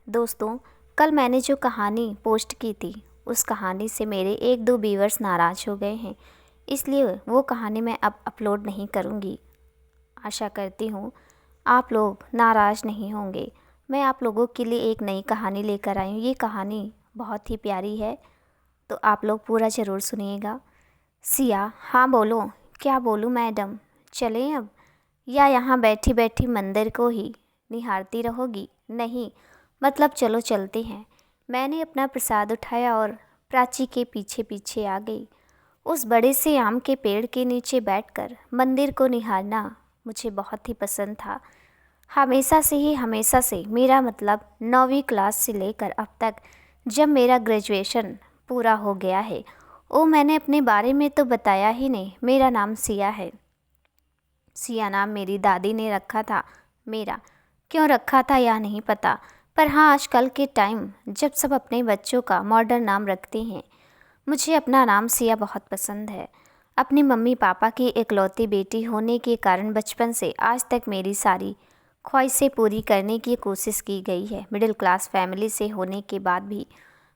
दोस्तों, कल मैंने जो कहानी पोस्ट की थी उस कहानी से मेरे 1-2 व्यूअर्स नाराज़ हो गए हैं, इसलिए वो कहानी मैं अब अपलोड नहीं करूँगी। आशा करती हूँ आप लोग नाराज़ नहीं होंगे। मैं आप लोगों के लिए एक नई कहानी लेकर आई हूँ। ये कहानी बहुत ही प्यारी है, तो आप लोग पूरा ज़रूर सुनिएगा। सिया, हाँ बोलो। क्या बोलूँ मैडम, चलें अब, या यहाँ बैठी बैठी मंदिर को ही निहारती रहोगी? नहीं, मतलब चलो चलते हैं। मैंने अपना प्रसाद उठाया और प्राची के पीछे पीछे आ गई। उस बड़े से आम के पेड़ के नीचे बैठकर मंदिर को निहारना मुझे बहुत ही पसंद था। हमेशा से मेरा मतलब 9वीं क्लास से लेकर अब तक, जब मेरा ग्रेजुएशन पूरा हो गया है। ओ, मैंने अपने बारे में तो बताया ही नहीं, मेरा नाम सिया है। सिया नाम मेरी दादी ने रखा था। मेरा क्यों रखा था यह नहीं पता, पर हाँ, आजकल के टाइम जब सब अपने बच्चों का मॉडर्न नाम रखते हैं, मुझे अपना नाम सिया बहुत पसंद है। अपनी मम्मी पापा की इकलौती बेटी होने के कारण बचपन से आज तक मेरी सारी ख्वाहिशें पूरी करने की कोशिश की गई है। मिडिल क्लास फैमिली से होने के बाद भी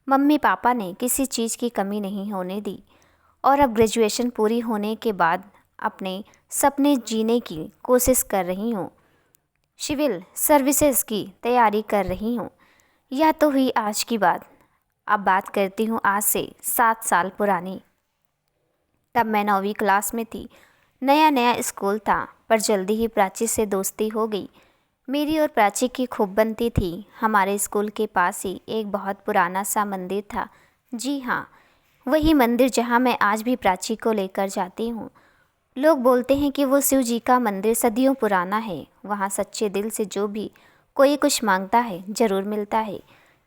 मम्मी पापा ने किसी चीज़ की कमी नहीं होने दी, और अब ग्रेजुएशन पूरी होने के बाद अपने सपने जीने की कोशिश कर रही हूँ। सिविल सर्विसेज की तैयारी कर रही हूँ। यह तो हुई आज की बात। अब बात करती हूँ आज से 7 साल पुरानी। तब मैं 9वीं क्लास में थी। नया नया स्कूल था, पर जल्दी ही प्राची से दोस्ती हो गई। मेरी और प्राची की खूब बनती थी। हमारे स्कूल के पास ही एक बहुत पुराना सा मंदिर था। जी हाँ, वही मंदिर जहाँ मैं आज भी प्राची को लेकर जाती हूँ। लोग बोलते हैं कि वो शिव जी का मंदिर सदियों पुराना है। वहाँ सच्चे दिल से जो भी कोई कुछ मांगता है ज़रूर मिलता है।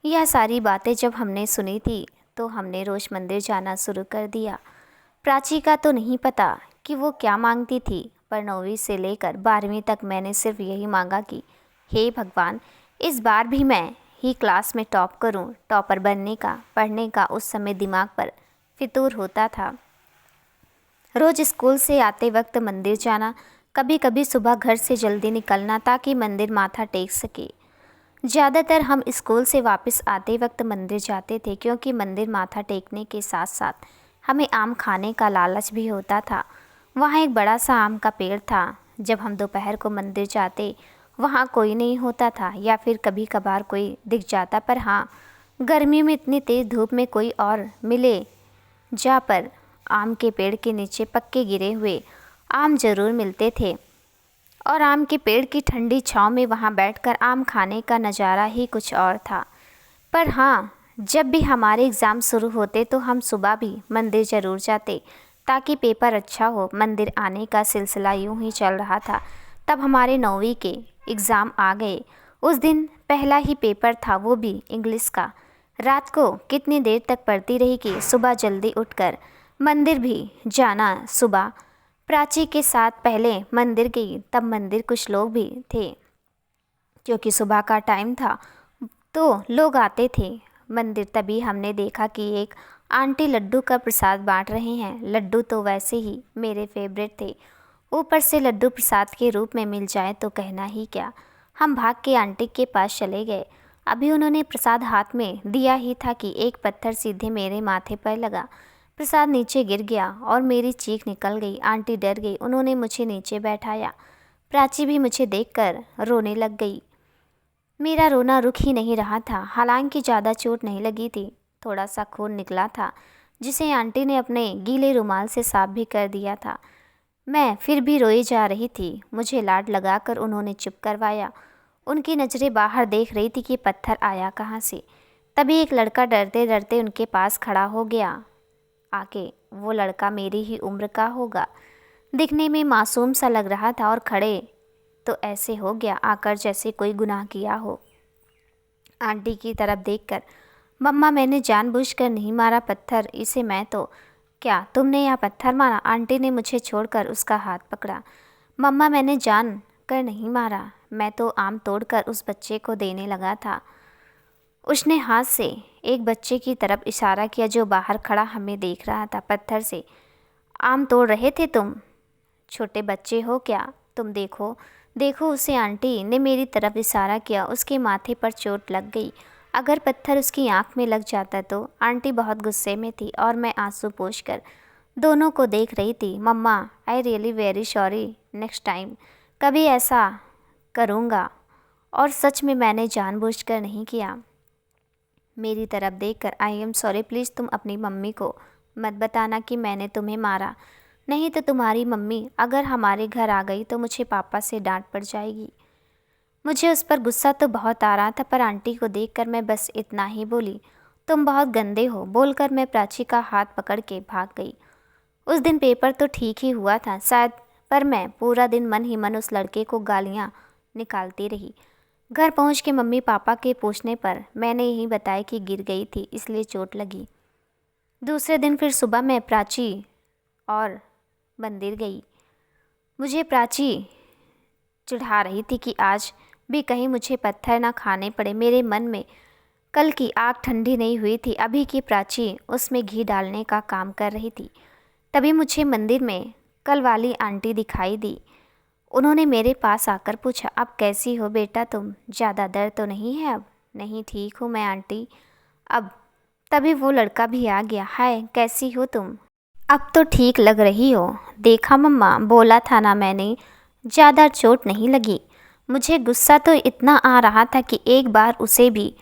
यह सारी बातें जब हमने सुनी थी तो हमने रोज़ मंदिर जाना शुरू कर दिया। प्राची का तो नहीं पता कि वो क्या मांगती थी, पर 9वीं से लेकर 12वीं तक मैंने सिर्फ यही मांगा कि हे भगवान, इस बार भी मैं ही क्लास में टॉप करूं। टॉपर बनने का, पढ़ने का उस समय दिमाग पर फितूर होता था। रोज़ स्कूल से आते वक्त मंदिर जाना, कभी कभी सुबह घर से जल्दी निकलना ताकि मंदिर माथा टेक सके। ज़्यादातर हम स्कूल से वापस आते वक्त मंदिर जाते थे, क्योंकि मंदिर माथा टेकने के साथ साथ हमें आम खाने का लालच भी होता था। वहाँ एक बड़ा सा आम का पेड़ था। जब हम दोपहर को मंदिर जाते, वहाँ कोई नहीं होता था, या फिर कभी कभार कोई दिख जाता, पर हाँ, गर्मी में इतनी तेज़ धूप में कोई और मिले जा पर आम के पेड़ के नीचे पक्के गिरे हुए आम ज़रूर मिलते थे, और आम के पेड़ की ठंडी छांव में वहाँ बैठकर आम खाने का नज़ारा ही कुछ और था। पर हाँ, जब भी हमारे एग्ज़ाम शुरू होते तो हम सुबह भी मंदिर ज़रूर जाते ताकि पेपर अच्छा हो। मंदिर आने का सिलसिला यूं ही चल रहा था। तब हमारे 9वीं के एग्ज़ाम आ गए। उस दिन पहला ही पेपर था, वो भी इंग्लिश का। रात को कितनी देर तक पढ़ती रही कि सुबह जल्दी उठकर मंदिर भी जाना। सुबह प्राची के साथ पहले मंदिर गई, तब मंदिर कुछ लोग भी थे, क्योंकि सुबह का टाइम था तो लोग आते थे मंदिर। तभी हमने देखा कि एक आंटी लड्डू का प्रसाद बांट रहे हैं। लड्डू तो वैसे ही मेरे फेवरेट थे, ऊपर से लड्डू प्रसाद के रूप में मिल जाए तो कहना ही क्या। हम भाग के आंटी के पास चले गए। अभी उन्होंने प्रसाद हाथ में दिया ही था कि एक पत्थर सीधे मेरे माथे पर लगा। प्रसाद नीचे गिर गया और मेरी चीख निकल गई। आंटी डर गई। उन्होंने मुझे नीचे बैठाया। प्राची भी मुझे देखकर रोने लग गई। मेरा रोना रुक ही नहीं रहा था। हालांकि ज़्यादा चोट नहीं लगी थी, थोड़ा सा खून निकला था, जिसे आंटी ने अपने गीले रुमाल से साफ भी कर दिया था। मैं फिर भी रोई जा रही थी। मुझे लाड लगाकर उन्होंने चुप करवाया। उनकी नज़रें बाहर देख रही थी कि पत्थर आया कहाँ से। तभी एक लड़का डरते डरते उनके पास खड़ा हो गया। आके वो लड़का मेरी ही उम्र का होगा, दिखने में मासूम सा लग रहा था, और खड़े तो ऐसे हो गया आकर जैसे कोई गुनाह किया हो। आंटी की तरफ देखकर, मम्मा, मैंने जानबूझकर नहीं मारा पत्थर इसे। मैं तो क्या तुमने यह पत्थर मारा? आंटी ने मुझे छोड़कर उसका हाथ पकड़ा। मम्मा, मैंने जान कर नहीं मारा, मैं तो आम तोड़कर उस बच्चे को देने लगा था। उसने हाथ से एक बच्चे की तरफ इशारा किया जो बाहर खड़ा हमें देख रहा था। पत्थर से आम तोड़ रहे थे तुम? छोटे बच्चे हो क्या तुम? देखो देखो उसे, आंटी ने मेरी तरफ इशारा किया। उसके माथे पर चोट लग गई। अगर पत्थर उसकी आंख में लग जाता तो। आंटी बहुत गुस्से में थी और मैं आंसू पोंछकर दोनों को देख रही थी। Mama, I really very sorry, next time कभी ऐसा करूँगा। और सच में मैंने जानबूझकर नहीं किया। मेरी तरफ देखकर, आई एम सॉरी, प्लीज़ तुम अपनी मम्मी को मत बताना कि मैंने तुम्हें मारा, नहीं तो तुम्हारी मम्मी अगर हमारे घर आ गई तो मुझे पापा से डांट पड़ जाएगी। मुझे उस पर गुस्सा तो बहुत आ रहा था, पर आंटी को देखकर मैं बस इतना ही बोली, तुम बहुत गंदे हो। बोलकर मैं प्राची का हाथ पकड़ के भाग गई। उस दिन पेपर तो ठीक ही हुआ था शायद, पर मैं पूरा दिन मन ही मन उस लड़के को गालियाँ निकालती रही। घर पहुंच के मम्मी पापा के पूछने पर मैंने यही बताया कि गिर गई थी इसलिए चोट लगी। दूसरे दिन फिर सुबह मैं प्राची और मंदिर गई। मुझे प्राची चिढ़ा रही थी कि आज भी कहीं मुझे पत्थर ना खाने पड़े। मेरे मन में कल की आग ठंडी नहीं हुई थी, अभी की प्राची उसमें घी डालने का काम कर रही थी। तभी मुझे मंदिर में कल वाली आंटी दिखाई दी। उन्होंने मेरे पास आकर पूछा, अब कैसी हो बेटा तुम? ज़्यादा दर्द तो नहीं है अब? नहीं, ठीक हूँ मैं आंटी अब। तभी वो लड़का भी आ गया। हाय, कैसी हो तुम? अब तो ठीक लग रही हो। देखा मम्मा, बोला था ना मैंने, ज़्यादा चोट नहीं लगी। मुझे गुस्सा तो इतना आ रहा था कि एक बार उसे भी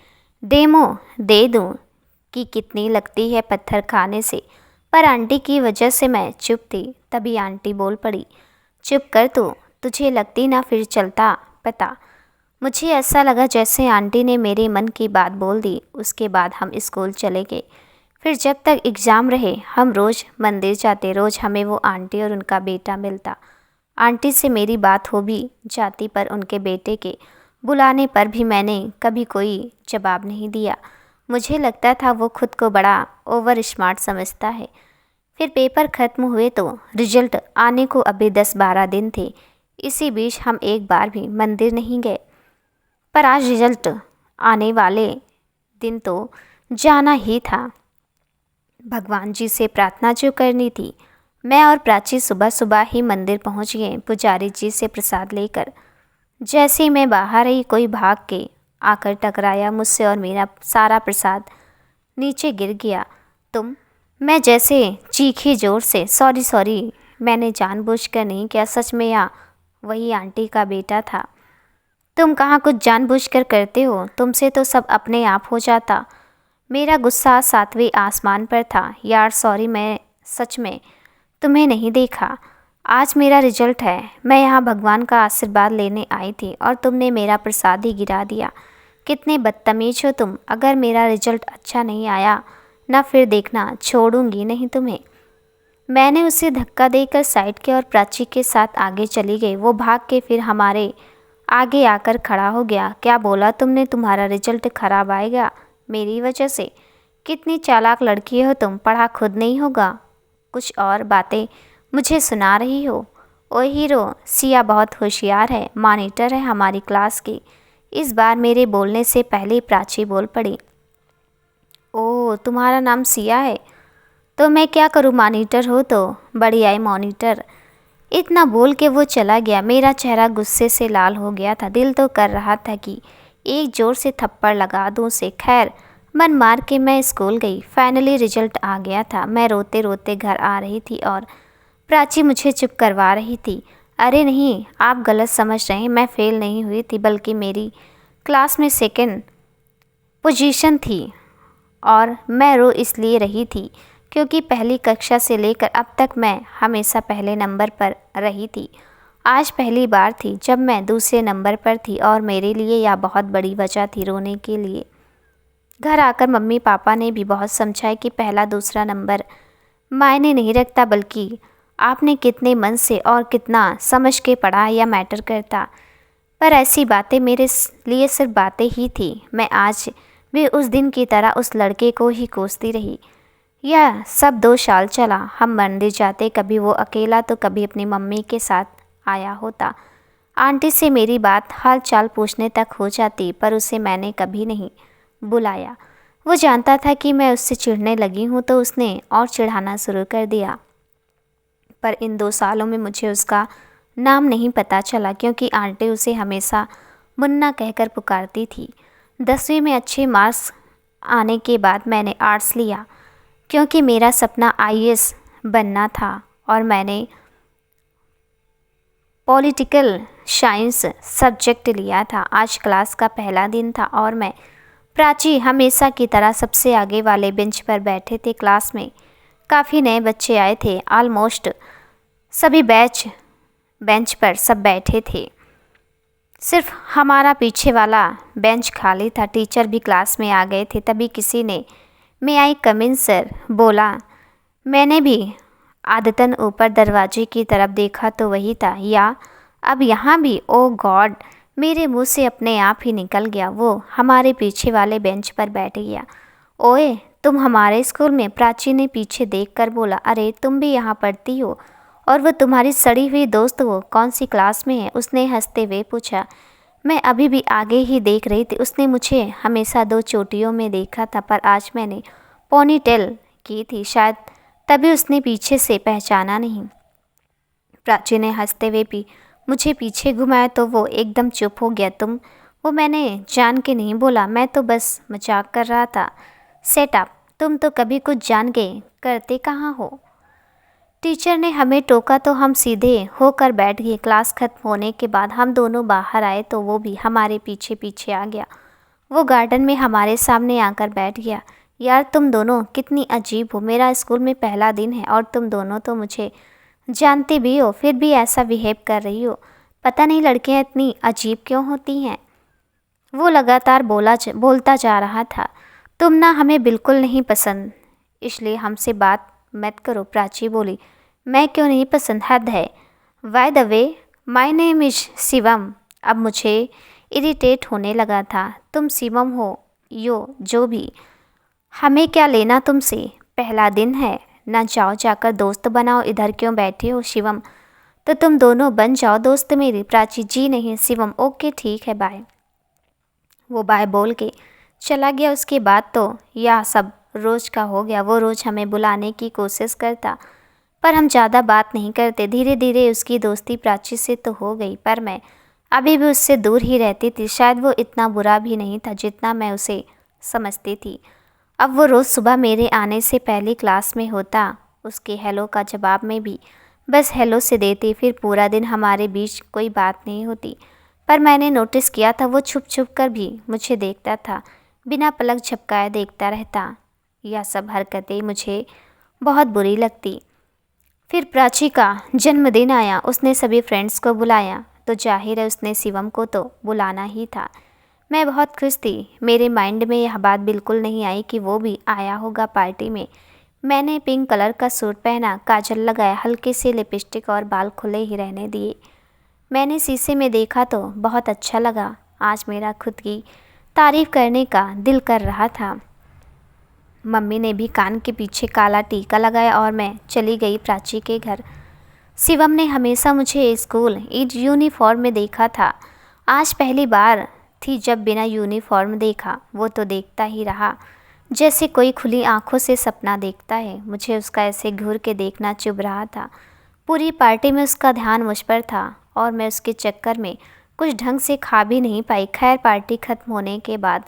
डेमो दे दूं कि कितनी लगती है पत्थर खाने से, पर आंटी की वजह से मैं चुप थी। तभी आंटी बोल पड़ी, चुप कर तू, तुझे लगती ना फिर चलता पता। मुझे ऐसा लगा जैसे आंटी ने मेरे मन की बात बोल दी। उसके बाद हम स्कूल चले गए। फिर जब तक एग्ज़ाम रहे हम रोज़ मंदिर जाते। रोज़ हमें वो आंटी और उनका बेटा मिलता। आंटी से मेरी बात हो भी जाती, पर उनके बेटे के बुलाने पर भी मैंने कभी कोई जवाब नहीं दिया। मुझे लगता था वो खुद को बड़ा ओवर स्मार्ट समझता है। फिर पेपर ख़त्म हुए तो रिजल्ट आने को अभी 10-12 दिन थे। इसी बीच हम एक बार भी मंदिर नहीं गए, पर आज रिजल्ट आने वाले दिन तो जाना ही था। भगवान जी से प्रार्थना जो करनी थी। मैं और प्राची सुबह सुबह ही मंदिर पहुंच गए पुजारी जी से प्रसाद लेकर। जैसे ही मैं बाहर आई कोई भाग के आकर टकराया मुझसे और मेरा सारा प्रसाद नीचे गिर गया। तुम? मैं जैसे चीखी ज़ोर से, सॉरी सॉरी, मैंने जानबूझकर नहीं किया। सच में या वही आंटी का बेटा था। तुम कहाँ कुछ जानबूझकर करते हो, तुमसे तो सब अपने आप हो जाता। मेरा गुस्सा 7वें आसमान पर था। यार सॉरी, मैं सच में तुम्हें नहीं देखा। आज मेरा रिजल्ट है, मैं यहाँ भगवान का आशीर्वाद लेने आई थी और तुमने मेरा प्रसाद ही गिरा दिया। कितने बदतमीज हो तुम। अगर मेरा रिजल्ट अच्छा नहीं आया ना, फिर देखना, छोड़ूंगी नहीं तुम्हें। मैंने उसे धक्का देकर साइड किया और प्राची के साथ आगे चली गई। वो भाग के फिर हमारे आगे आकर खड़ा हो गया। क्या बोला तुमने? तुम्हारा रिजल्ट खराब आएगा मेरी वजह से? कितनी चालाक लड़की हो तुम, पढ़ा खुद नहीं होगा, कुछ और बातें मुझे सुना रही हो। ओ हीरो, सिया बहुत होशियार है, मॉनिटर है हमारी क्लास की। इस बार मेरे बोलने से पहले प्राची बोल पड़ी। ओ, तुम्हारा नाम सिया है? तो मैं क्या करूँ, मॉनिटर हो तो? बड़ी आई मॉनिटर। इतना बोल के वो चला गया। मेरा चेहरा गुस्से से लाल हो गया था। दिल तो कर रहा था कि एक ज़ोर से थप्पड़ लगा दूँ उसे। खैर, मन मार के मैं स्कूल गई। फाइनली रिजल्ट आ गया था। मैं रोते रोते घर आ रही थी और प्राची मुझे चुप करवा रही थी। अरे नहीं, आप गलत समझ रहे हैं, मैं फ़ेल नहीं हुई थी, बल्कि मेरी क्लास में सेकंड पोजीशन थी। और मैं रो इसलिए रही थी क्योंकि पहली कक्षा से लेकर अब तक मैं हमेशा पहले नंबर पर रही थी। आज पहली बार थी जब मैं दूसरे नंबर पर थी और मेरे लिए यह बहुत बड़ी वजह थी रोने के लिए। घर आकर मम्मी पापा ने भी बहुत समझाया कि पहला दूसरा नंबर मायने नहीं रखता, बल्कि आपने कितने मन से और कितना समझ के पढ़ा या मैटर करता। पर ऐसी बातें मेरे लिए सिर्फ बातें ही थी। मैं आज भी उस दिन की तरह उस लड़के को ही कोसती रही। यह सब 2 साल चला। हम मंदिर जाते, कभी वो अकेला तो कभी अपनी मम्मी के साथ आया होता। आंटी से मेरी बात हाल चाल पूछने तक हो जाती, पर उसे मैंने कभी नहीं बुलाया। वो जानता था कि मैं उससे चिढ़ने लगी हूँ तो उसने और चिढ़ाना शुरू कर दिया। पर इन 2 सालों में मुझे उसका नाम नहीं पता चला क्योंकि आंटी उसे हमेशा मुन्ना कहकर पुकारती थी। 10वीं में अच्छे मार्क्स आने के बाद मैंने आर्ट्स लिया क्योंकि मेरा सपना आईएएस बनना था और मैंने पॉलिटिकल साइंस सब्जेक्ट लिया था। आज क्लास का पहला दिन था और मैं प्राची हमेशा की तरह सबसे आगे वाले बेंच पर बैठे थे। क्लास में काफ़ी नए बच्चे आए थे। ऑलमोस्ट सभी बेंच पर सब बैठे थे, सिर्फ हमारा पीछे वाला बेंच खाली था। टीचर भी क्लास में आ गए थे। तभी किसी ने मे आई कम इन सर बोला। मैंने भी आदतन ऊपर दरवाजे की तरफ देखा तो वही था। या अब यहाँ भी, ओ गॉड, मेरे मुंह से अपने आप ही निकल गया। वो हमारे पीछे वाले बेंच पर बैठ गया। ओए, तुम हमारे स्कूल में? प्राची ने पीछे देखकर बोला। अरे तुम भी यहाँ पढ़ती हो? और वो तुम्हारी सड़ी हुई दोस्त वो कौन सी क्लास में है? उसने हंसते हुए पूछा। मैं अभी भी आगे ही देख रही थी। उसने मुझे हमेशा 2 चोटियों में देखा था, पर आज मैंने पोनीटेल की थी, शायद तभी उसने पीछे से पहचाना नहीं। प्राची ने हंसते हुए मुझे पीछे घुमाया तो वो एकदम चुप हो गया। तुम? वो मैंने जान के नहीं बोला, मैं तो बस मजाक कर रहा था। सेट अप, तुम तो कभी कुछ जान के करते कहाँ हो। टीचर ने हमें टोका तो हम सीधे होकर बैठ गए। क्लास खत्म होने के बाद हम दोनों बाहर आए तो वो भी हमारे पीछे पीछे आ गया। वो गार्डन में हमारे सामने आकर बैठ गया। यार तुम दोनों कितनी अजीब हो। मेरा स्कूल में पहला दिन है और तुम दोनों तो मुझे जानती भी हो, फिर भी ऐसा बिहेव कर रही हो। पता नहीं लड़कियां इतनी अजीब क्यों होती हैं। वो लगातार बोलता जा रहा था। तुम ना हमें बिल्कुल नहीं पसंद, इसलिए हमसे बात मत करो। प्राची बोली। मैं क्यों नहीं पसंद? हद है। By the way, my name is Shivam. अब मुझे इरिटेट होने लगा था। तुम शिवम हो यो जो भी, हमें क्या लेना तुमसे? पहला दिन है ना, जाओ जाकर दोस्त बनाओ। इधर क्यों बैठे हो? शिवम, तो तुम दोनों बन जाओ दोस्त मेरी। प्राची, जी नहीं। शिवम, ओके ठीक है, बाय। वो बाय बोल के चला गया। उसके बाद तो यह सब रोज़ का हो गया। वो रोज़ हमें बुलाने की कोशिश करता, पर हम ज़्यादा बात नहीं करते। धीरे धीरे उसकी दोस्ती प्राची से तो हो गई, पर मैं अभी भी उससे दूर ही रहती थी। शायद वो इतना बुरा भी नहीं था जितना मैं उसे समझती थी। अब वो रोज़ सुबह मेरे आने से पहले क्लास में होता। उसके हेलो का जवाब में भी बस हेलो से देती। फिर पूरा दिन हमारे बीच कोई बात नहीं होती, पर मैंने नोटिस किया था वो छुप छुप कर भी मुझे देखता था, बिना पलक झपकाए देखता रहता। यह सब हरकतें मुझे बहुत बुरी लगती। फिर प्राची का जन्मदिन आया। उसने सभी फ्रेंड्स को बुलाया, तो जाहिर है उसने शिवम को तो बुलाना ही था। मैं बहुत खुश थी। मेरे माइंड में यह बात बिल्कुल नहीं आई कि वो भी आया होगा पार्टी में। मैंने पिंक कलर का सूट पहना, काजल लगाया, हल्के से लिपस्टिक और बाल खुले ही रहने दिए। मैंने शीशे में देखा तो बहुत अच्छा लगा। आज मेरा खुद की तारीफ़ करने का दिल कर रहा था। मम्मी ने भी कान के पीछे काला टीका लगाया और मैं चली गई प्राची के घर। शिवम ने हमेशा मुझे स्कूल यूनिफॉर्म में देखा था। आज पहली बार थी जब बिना यूनिफॉर्म देखा। वो तो देखता ही रहा जैसे कोई खुली आंखों से सपना देखता है। मुझे उसका ऐसे घूर के देखना चुभ रहा था। पूरी पार्टी में उसका ध्यान मुझ पर था और मैं उसके चक्कर में कुछ ढंग से खा भी नहीं पाई। खैर, पार्टी ख़त्म होने के बाद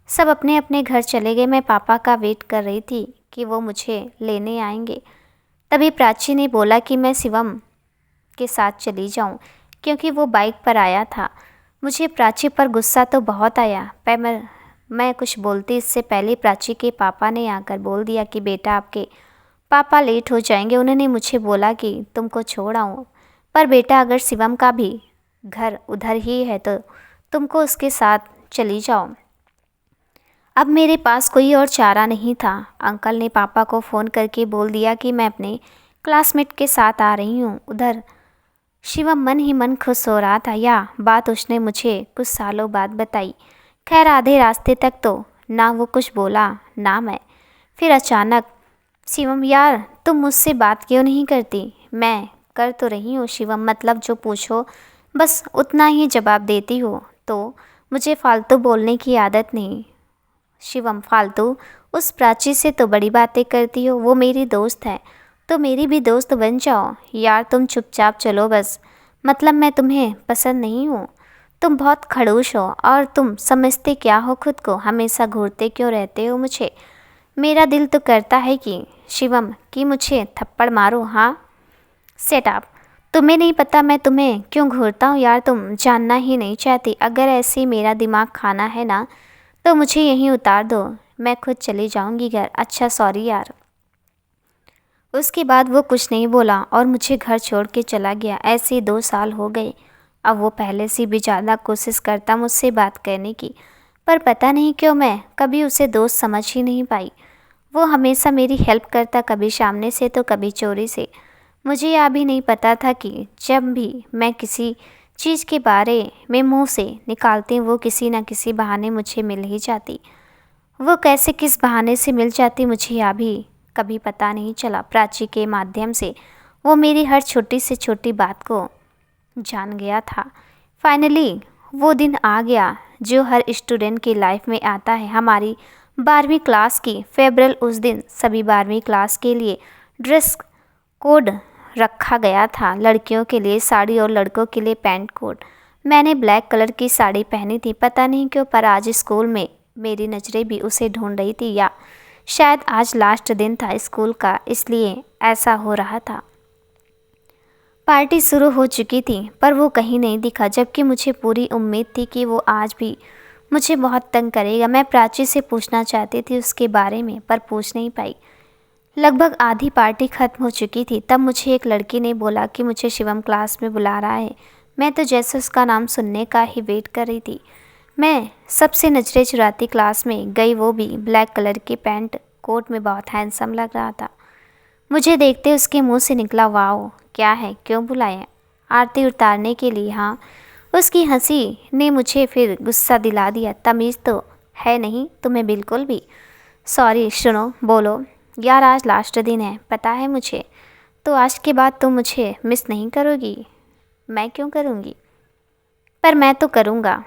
सब अपने अपने घर चले गए। मैं पापा का वेट कर रही थी कि वो मुझे लेने आएंगे। तभी प्राची ने बोला कि मैं शिवम के साथ चली जाऊं, क्योंकि वो बाइक पर आया था। मुझे प्राची पर गुस्सा तो बहुत आया, पर मैं कुछ बोलती इससे पहले प्राची के पापा ने आकर बोल दिया कि बेटा, आपके पापा लेट हो जाएंगे। उन्होंने मुझे बोला कि तुमको छोड़ आऊँ, पर बेटा अगर शिवम का भी घर उधर ही है तो तुमको उसके साथ चली जाओ। अब मेरे पास कोई और चारा नहीं था। अंकल ने पापा को फ़ोन करके बोल दिया कि मैं अपने क्लासमेट के साथ आ रही हूँ उधर। शिवम मन ही मन खुश हो रहा था। यह बात उसने मुझे कुछ सालों बाद बताई। खैर, आधे रास्ते तक तो ना वो कुछ बोला ना मैं। फिर अचानक, शिवम यार, तुम मुझसे बात क्यों नहीं करती? मैं कर तो रही हूँ शिवम, मतलब जो पूछो बस उतना ही जवाब देती हो। तो मुझे फालतू बोलने की आदत नहीं। शिवम, फालतू? उस प्राची से तो बड़ी बातें करती हो। वो मेरी दोस्त है, तो मेरी भी दोस्त बन जाओ। यार तुम चुपचाप चलो बस, मतलब मैं तुम्हें पसंद नहीं हूँ? तुम बहुत खड़ूस हो और तुम समझते क्या हो खुद को? हमेशा घूरते क्यों रहते हो मुझे? मेरा दिल तो करता है कि शिवम कि मुझे थप्पड़ मारो। हाँ, सेट अप। तुम्हें नहीं पता मैं तुम्हें क्यों घूरता हूँ यार, तुम जानना ही नहीं चाहती। अगर ऐसे मेरा दिमाग खाना है ना तो मुझे यहीं उतार दो, मैं खुद चली जाऊँगी घर। अच्छा सॉरी यार। उसके बाद वो कुछ नहीं बोला और मुझे घर छोड़ के चला गया। ऐसे 2 साल हो गए। अब वो पहले से भी ज़्यादा कोशिश करता मुझसे बात करने की, पर पता नहीं क्यों मैं कभी उसे दोस्त समझ ही नहीं पाई। वो हमेशा मेरी हेल्प करता, कभी सामने से तो कभी चोरी से। मुझे यह भी नहीं पता था कि जब भी मैं किसी चीज़ के बारे में मुंह से निकालती वो किसी न किसी बहाने मुझे मिल ही जाती। वो कैसे किस बहाने से मिल जाती मुझे यह भी कभी पता नहीं चला। प्राची के माध्यम से वो मेरी हर छोटी से छोटी बात को जान गया था। फाइनली वो दिन आ गया जो हर स्टूडेंट की लाइफ में आता है। हमारी 12वीं क्लास की फेयरवेल। उस दिन सभी 12वीं क्लास के लिए ड्रेस कोड रखा गया था। लड़कियों के लिए साड़ी और लड़कों के लिए पैंट कोट। मैंने ब्लैक कलर की साड़ी पहनी थी, पता नहीं क्यों, पर आज स्कूल में मेरी नज़रें भी उसे ढूंढ रही थी, या शायद आज लास्ट दिन था स्कूल का, इसलिए ऐसा हो रहा था। पार्टी शुरू हो चुकी थी पर वो कहीं नहीं दिखा, जबकि मुझे पूरी उम्मीद थी कि वो आज भी मुझे बहुत तंग करेगा। मैं प्राची से पूछना चाहती थी उसके बारे में, पर पूछ नहीं पाई। लगभग आधी पार्टी खत्म हो चुकी थी, तब मुझे एक लड़की ने बोला कि मुझे शिवम क्लास में बुला रहा है। मैं तो जैसे उसका नाम सुनने का ही वेट कर रही थी। मैं सबसे नजरें चुराती क्लास में गई, वो भी ब्लैक कलर के पैंट कोट में बहुत हैंडसम लग रहा था। मुझे देखते उसके मुंह से निकला, वाओ क्या है, क्यों बुलाया? आरती उतारने के लिए। हाँ। उसकी हंसी ने मुझे फिर गुस्सा दिला दिया। तमीज़ तो है नहीं तुम्हें बिल्कुल भी। सॉरी, सुनो, बोलो यार, आज लास्ट दिन है पता है मुझे। तो आज के बाद तुम मुझे मिस नहीं करोगी? मैं क्यों करूँगी, पर मैं तो करूँगा।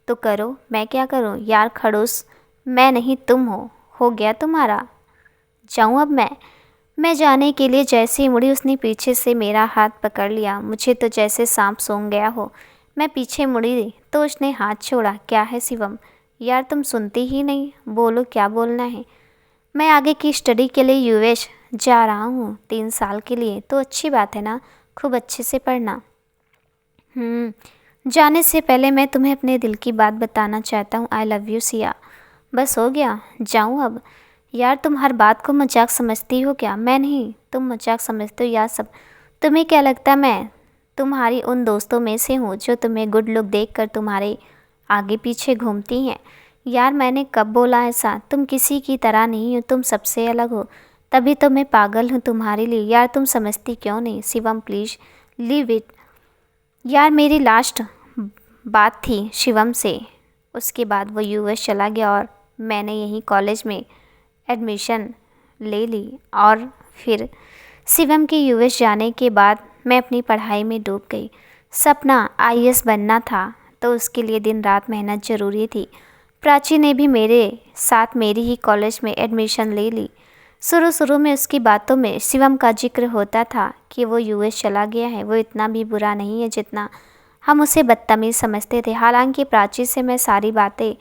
तो करो, मैं क्या करूँ यार? खड़ूस मैं नहीं तुम हो गया तुम्हारा। जाऊँ अब मैं जाने के लिए जैसे ही मुड़ी उसने पीछे से मेरा हाथ पकड़ लिया। मुझे तो जैसे सांप सूंघ गया हो। मैं पीछे मुड़ी तो उसने हाथ छोड़ा। क्या है शिवम? यार तुम सुनती ही नहीं, बोलो क्या बोलना है। मैं आगे की स्टडी के लिए यूएस जा रहा हूँ 3 साल के लिए। तो अच्छी बात है ना, खूब अच्छे से पढ़ना। जाने से पहले मैं तुम्हें अपने दिल की बात बताना चाहता हूँ। I love you Siya. बस हो गया, जाऊँ अब? यार तुम हर बात को मजाक समझती हो क्या? मैं नहीं, तुम मजाक समझते हो यार सब। तुम्हें क्या लगता है मैं तुम्हारी उन दोस्तों में से हूँ जो तुम्हें गुड लुक देखकर तुम्हारे आगे पीछे घूमती हैं? यार मैंने कब बोला ऐसा? तुम किसी की तरह नहीं हो, तुम सबसे अलग हो, तभी तो मैं पागल हूँ तुम्हारे लिए। यार तुम समझती क्यों नहीं? Shivam please leave it. यार मेरी लास्ट बात थी शिवम से। उसके बाद वो यूएस चला गया और मैंने यहीं कॉलेज में एडमिशन ले ली। और फिर शिवम के यूएस जाने के बाद मैं अपनी पढ़ाई में डूब गई। सपना आईएएस बनना था, तो उसके लिए दिन रात मेहनत ज़रूरी थी। प्राची ने भी मेरे साथ मेरी ही कॉलेज में एडमिशन ले ली। शुरू शुरू में उसकी बातों में शिवम का जिक्र होता था कि वो यूएस चला गया है। वो इतना भी बुरा नहीं है जितना हम उसे बदतमीज़ समझते थे। हालांकि प्राची से मैं सारी बातें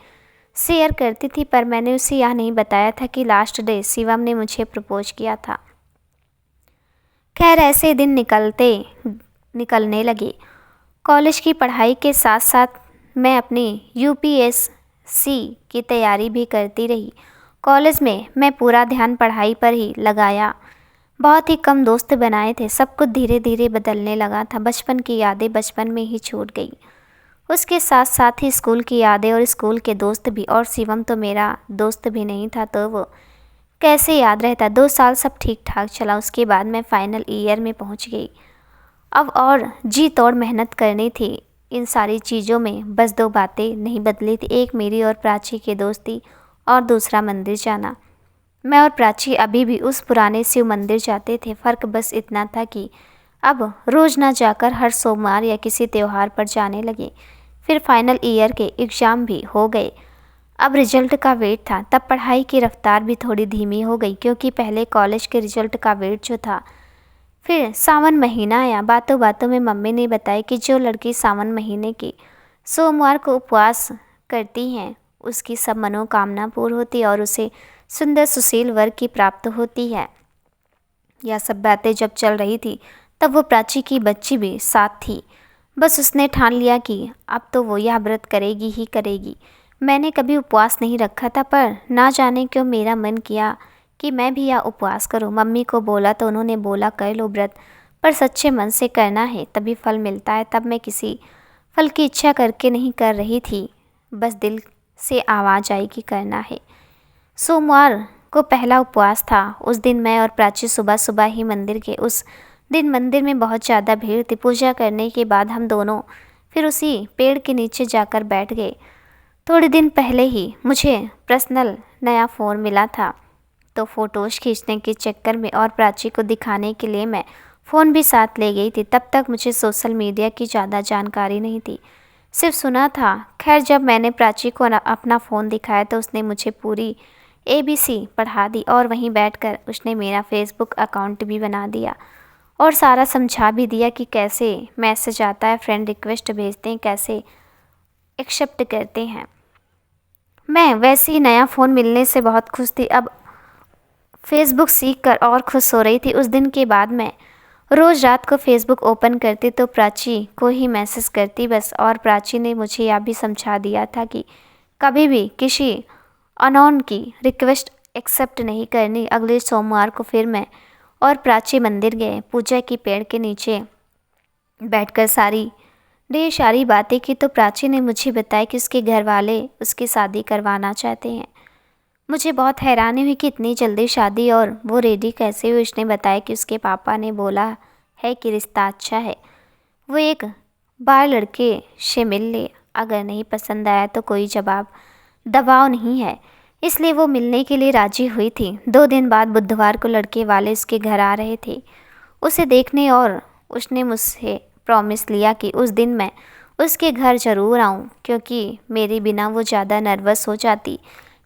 शेयर करती थी, पर मैंने उसे यह नहीं बताया था कि लास्ट डे शिवम ने मुझे प्रपोज किया था। खैर ऐसे दिन निकलने लगे। कॉलेज की पढ़ाई के साथ साथ मैं अपनी यूपीएससी की तैयारी भी करती रही। कॉलेज में मैं पूरा ध्यान पढ़ाई पर ही लगाया। बहुत ही कम दोस्त बनाए थे। सब कुछ धीरे धीरे बदलने लगा था। बचपन की यादें बचपन में ही छूट गई। उसके साथ साथ ही स्कूल की यादें और स्कूल के दोस्त भी। और शिवम तो मेरा दोस्त भी नहीं था, तो वो कैसे याद रहता। 2 साल सब ठीक ठाक चला। उसके बाद मैं फाइनल ईयर में पहुंच गई। अब और जी तोड़ मेहनत करनी थी इन सारी चीज़ों में। बस 2 बातें नहीं बदली थी, एक मेरी और प्राची की दोस्ती और दूसरा मंदिर जाना। मैं और प्राची अभी भी उस पुराने शिव मंदिर जाते थे। फ़र्क बस इतना था कि अब रोज़ ना जाकर हर सोमवार या किसी त्यौहार पर जाने लगे। फिर फाइनल ईयर के एग्ज़ाम भी हो गए। अब रिजल्ट का वेट था। तब पढ़ाई की रफ्तार भी थोड़ी धीमी हो गई, क्योंकि पहले कॉलेज के रिजल्ट का वेट जो था फिर सावन महीना आया। बातों बातों में मम्मी ने बताया कि जो लड़की सावन महीने की सोमवार को उपवास करती हैं उसकी सब मनोकामना पूर्ण होती है और उसे सुंदर सुशील वर की प्राप्त होती है। यह सब बातें जब चल रही थी तब वो प्राची की बच्ची भी साथ थी। बस उसने ठान लिया कि अब तो वो यह व्रत करेगी ही करेगी। मैंने कभी उपवास नहीं रखा था, पर ना जाने क्यों मेरा मन किया कि मैं भी यह उपवास करूं। मम्मी को बोला तो उन्होंने बोला कर लो व्रत, पर सच्चे मन से करना है तभी फल मिलता है। तब मैं किसी फल की इच्छा करके नहीं कर रही थी, बस दिल से आवाज़ आई कि करना है। सोमवार को पहला उपवास था। उस दिन मैं और प्राची सुबह सुबह ही मंदिर के उस दिन मंदिर में बहुत ज़्यादा भीड़ थी। पूजा करने के बाद हम दोनों फिर उसी पेड़ के नीचे जाकर बैठ गए। थोड़े दिन पहले ही मुझे पर्सनल नया फ़ोन मिला था, तो फ़ोटोज़ खींचने के चक्कर में और प्राची को दिखाने के लिए मैं फ़ोन भी साथ ले गई थी। तब तक मुझे सोशल मीडिया की ज़्यादा जानकारी नहीं थी, सिर्फ सुना था। खैर, जब मैंने प्राची को अपना फ़ोन दिखाया तो उसने मुझे पूरी ABC पढ़ा दी और वहीं बैठकर उसने मेरा फेसबुक अकाउंट भी बना दिया और सारा समझा भी दिया कि कैसे मैसेज आता है, फ्रेंड रिक्वेस्ट भेजते हैं, कैसे एक्सेप्ट करते हैं। मैं वैसे ही नया फ़ोन मिलने से बहुत खुश थी। अब फेसबुक सीख कर और खुश हो रही थी। उस दिन के बाद मैं रोज़ रात को फेसबुक ओपन करती तो प्राची को ही मैसेज करती बस। और प्राची ने मुझे यह भी समझा दिया था कि कभी भी किसी अननोन की रिक्वेस्ट एक्सेप्ट नहीं करनी। अगले सोमवार को फिर मैं और प्राची मंदिर गए। पूजा की पेड़ के नीचे बैठकर ढेर सारी बातें की तो प्राची ने मुझे बताया कि उसके घर वाले उसकी शादी करवाना चाहते हैं। मुझे बहुत हैरानी हुई कि इतनी जल्दी शादी, और वो रेडी कैसे हुई। उसने बताया कि उसके पापा ने बोला है कि रिश्ता अच्छा है, वो एक बार लड़के से मिल ले, अगर नहीं पसंद आया तो कोई दबाव नहीं है, इसलिए वो मिलने के लिए राजी हुई थी। 2 दिन बाद बुधवार को लड़के वाले उसके घर आ रहे थे उसे देखने, और उसने मुझसे प्रॉमिस लिया कि उस दिन मैं उसके घर ज़रूर आऊँ, क्योंकि मेरे बिना वो ज़्यादा नर्वस हो जाती।